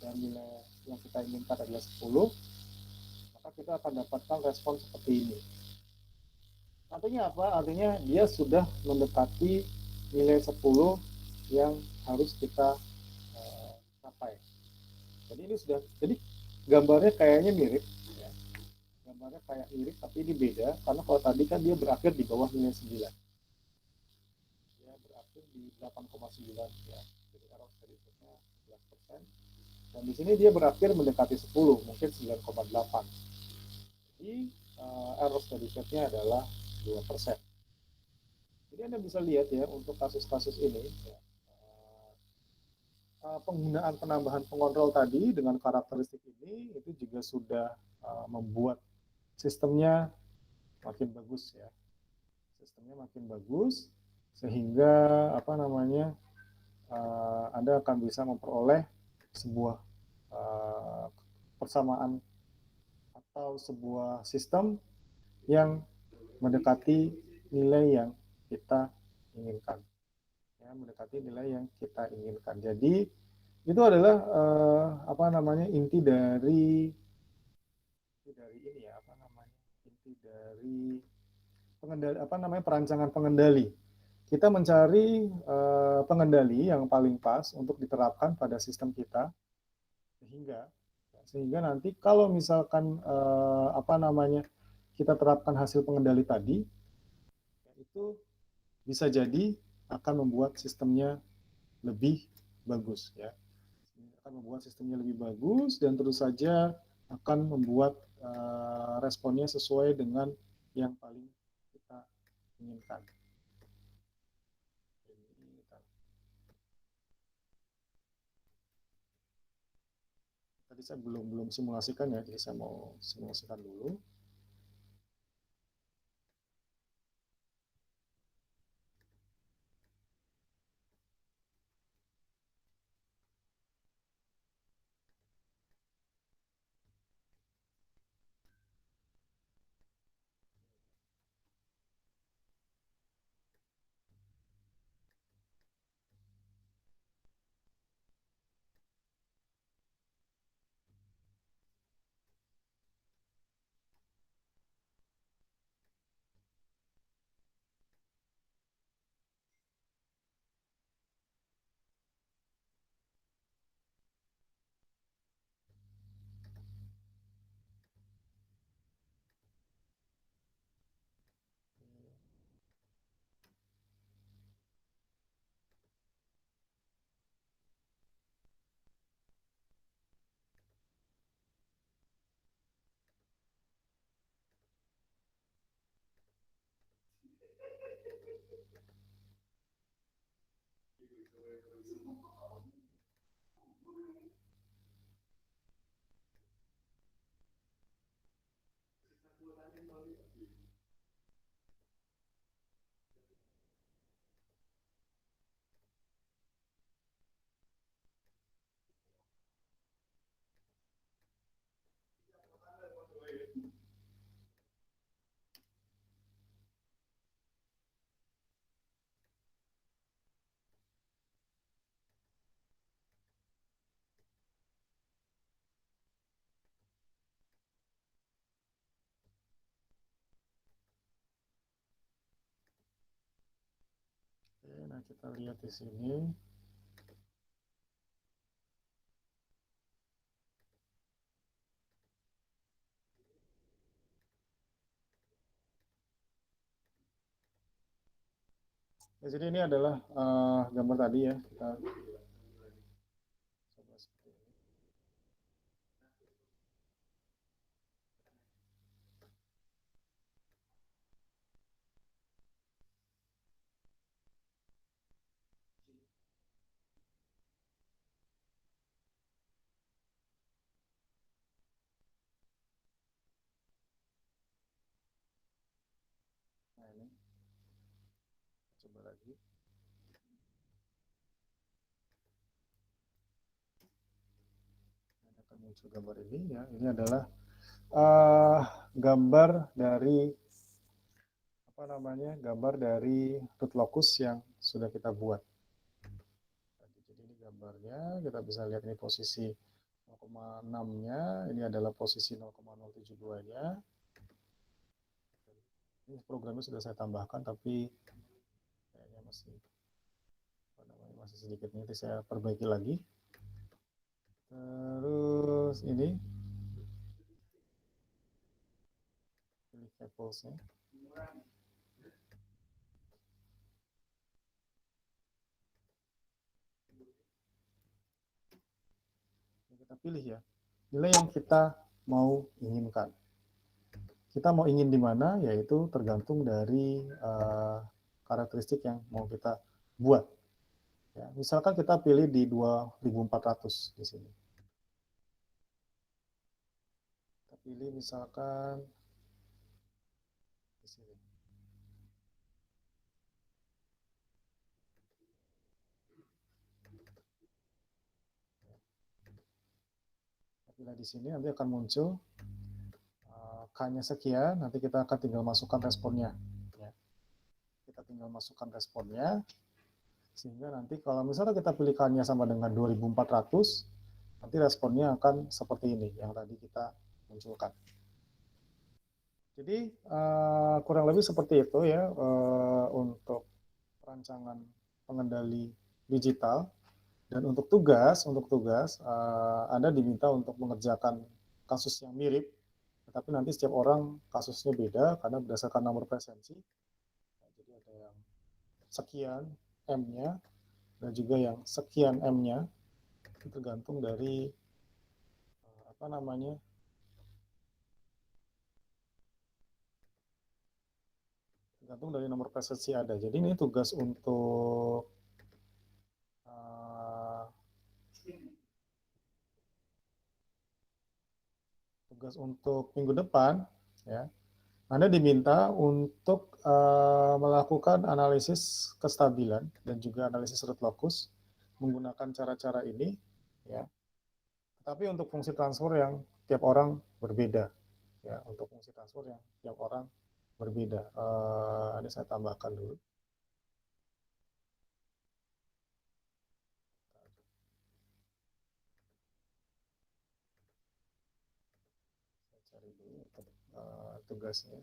dan nilai yang kita inginkan adalah 10, maka kita akan dapatkan respon seperti ini. Artinya apa? Artinya dia sudah mendekati nilai 10 yang harus kita capai. Jadi ini sudah, jadi gambarnya kayaknya mirip, ya. Gambarnya kayak mirip, tapi ini beda, karena kalau tadi kan dia berakhir di bawah nilai 9. Dia berakhir di 8,9, ya. Jadi error steady state-nya 11%. Dan di sini dia berakhir mendekati 10, mungkin 9,8. Jadi error steady state-nya adalah 2%. Jadi Anda bisa lihat ya, untuk kasus-kasus ini, ya, penggunaan penambahan pengontrol tadi dengan karakteristik ini itu juga sudah membuat sistemnya makin bagus ya. Sistemnya makin bagus sehingga apa namanya Anda akan bisa memperoleh sebuah persamaan atau sebuah sistem yang mendekati nilai yang kita inginkan. Ya, mendekati nilai yang kita inginkan. Jadi itu adalah apa namanya inti dari ini ya, apa namanya inti dari pengendali, apa namanya perancangan pengendali. Kita mencari pengendali yang paling pas untuk diterapkan pada sistem kita sehingga nanti kalau misalkan apa namanya kita terapkan hasil pengendali tadi, itu bisa jadi akan membuat sistemnya lebih bagus ya. Akan membuat sistemnya lebih bagus dan terus saja akan membuat responnya sesuai dengan yang paling kita inginkan. Tadi saya belum simulasikan ya, jadi saya mau simulasikan dulu. Oke, nah kita lihat di sini. Ya, jadi ini adalah gambar tadi ya, kita coba seperti ini. Nah ini, coba lagi. Akan muncul gambar ini ya. Ini adalah gambar dari apa gambar dari root locus yang sudah kita buat. Jadi ini gambarnya, kita bisa lihat ini posisi 0,6-nya, ini adalah posisi 0,072-nya. Ini programnya sudah saya tambahkan, tapi kayaknya masih sedikit, nanti saya perbaiki lagi. Terus ini pilih apples-nya. Kita pilih ya nilai yang kita mau inginkan. Kita mau ingin di mana, yaitu tergantung dari karakteristik yang mau kita buat. Ya, misalkan kita pilih di 2400 di sini. Kita pilih misalkan di sini. Bila di sini nanti akan muncul K-nya sekian, nanti kita akan tinggal masukkan responnya. Ya. Kita tinggal masukkan responnya, sehingga nanti kalau misalnya kita pilih K-nya sama dengan 2400, nanti responnya akan seperti ini, yang tadi kita munculkan. Jadi kurang lebih seperti itu ya untuk perancangan pengendali digital. Dan untuk tugas Anda diminta untuk mengerjakan kasus yang mirip, tetapi nanti setiap orang kasusnya beda karena berdasarkan nomor presensi. Jadi ada yang sekian M-nya dan juga yang sekian M-nya, itu tergantung dari nomor presensi ada. Jadi ini tugas untuk minggu depan, ya. Anda diminta untuk melakukan analisis kestabilan dan juga analisis root locus menggunakan cara-cara ini, ya. Tapi untuk fungsi transfer yang tiap orang berbeda, ya. Untuk fungsi transfer yang tiap orang berbeda. Ini saya tambahkan dulu. Saya cari dulu untuk tugasnya.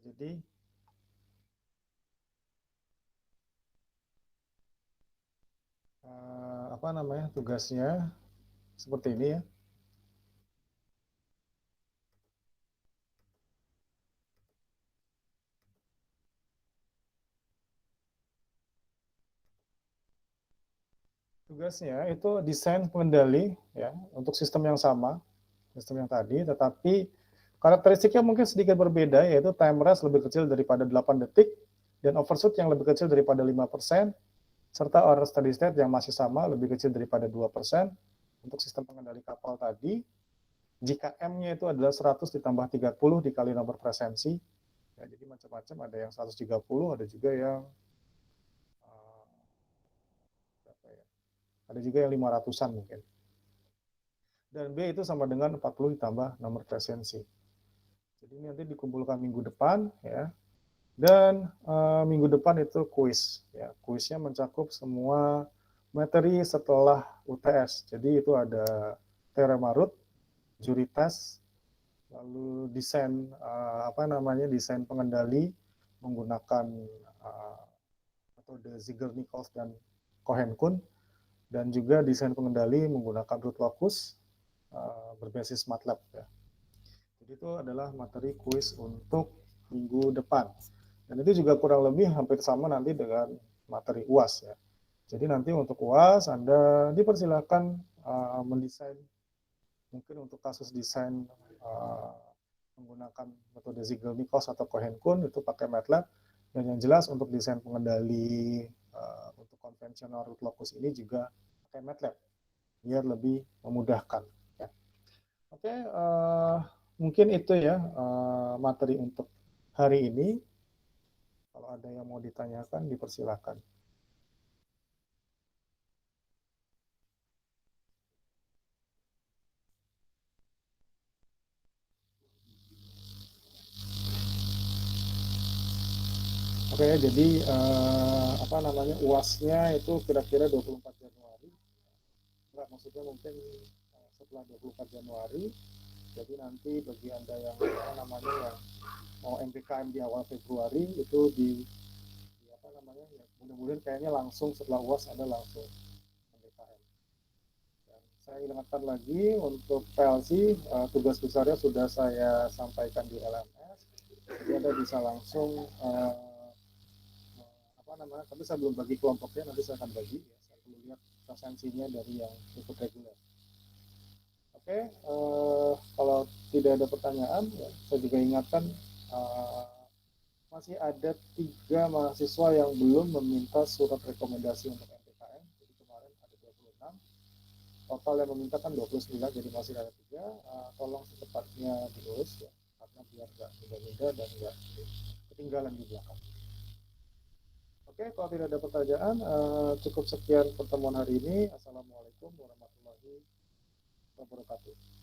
Jadi tugasnya seperti ini ya. Tugasnya itu desain pengendali ya untuk sistem yang sama, sistem yang tadi, tetapi karakteristiknya mungkin sedikit berbeda, yaitu time rest lebih kecil daripada 8 detik dan overshoot yang lebih kecil daripada 5%, serta error steady state yang masih sama lebih kecil daripada 2%. Untuk sistem pengendali kapal tadi, jika M-nya itu adalah 100 ditambah 30 dikali nomor presensi, ya, jadi macam-macam, ada yang 130, ada juga yang ada juga yang 500-an mungkin. Dan B itu sama dengan 40 ditambah nomor presensi. Jadi ini nanti dikumpulkan minggu depan ya. Dan minggu depan itu kuis ya. Kuisnya mencakup semua materi setelah UTS. Jadi itu ada teorema root, juri tes, lalu desain desain pengendali menggunakan metode Ziegler-Nichols dan Cohen-Kuhn, dan juga desain pengendali menggunakan root locus berbasis MATLAB ya. Jadi itu adalah materi kuis untuk minggu depan. Dan itu juga kurang lebih hampir sama nanti dengan materi UAS ya. Jadi nanti untuk UAS Anda dipersilakan mendesain, mungkin untuk kasus desain menggunakan metode Ziegler-Nichols atau Cohen-Kuhn itu pakai MATLAB. Dan yang jelas untuk desain pengendali untuk konvensional root locus ini juga pakai MATLAB biar lebih memudahkan. Ya. Oke, mungkin itu ya materi untuk hari ini. Kalau ada yang mau ditanyakan, dipersilakan. Oke, jadi apa namanya UAS-nya itu kira-kira 24 Januari. Enggak, maksudnya mungkin setelah 24 Januari. Jadi nanti bagi Anda yang apa namanya yang mau MPKM di awal Februari itu di apa namanya ya, mudah-mudahan kayaknya langsung setelah UAS ada langsung MPKM. Dan saya ingatkan lagi untuk PLC tugas besarnya sudah saya sampaikan di LMS. Jadi Anda bisa langsung apa namanya, tapi saya belum bagi kelompoknya, nanti saya akan bagi ya, saya perlu lihat presensinya dari yang ikut reguler. Oke, kalau tidak ada pertanyaan, ya, saya juga ingatkan masih ada 3 mahasiswa yang belum meminta surat rekomendasi untuk MPKM. Jadi kemarin ada 26, total yang meminta kan 29, jadi masih ada 3. Tolong secepatnya diurus ya, karena biar nggak mudah-mudah dan nggak ketinggalan di belakang. Oke, kalau tidak ada pertanyaan, cukup sekian pertemuan hari ini. Assalamualaikum warahmatullahi wabarakatuh.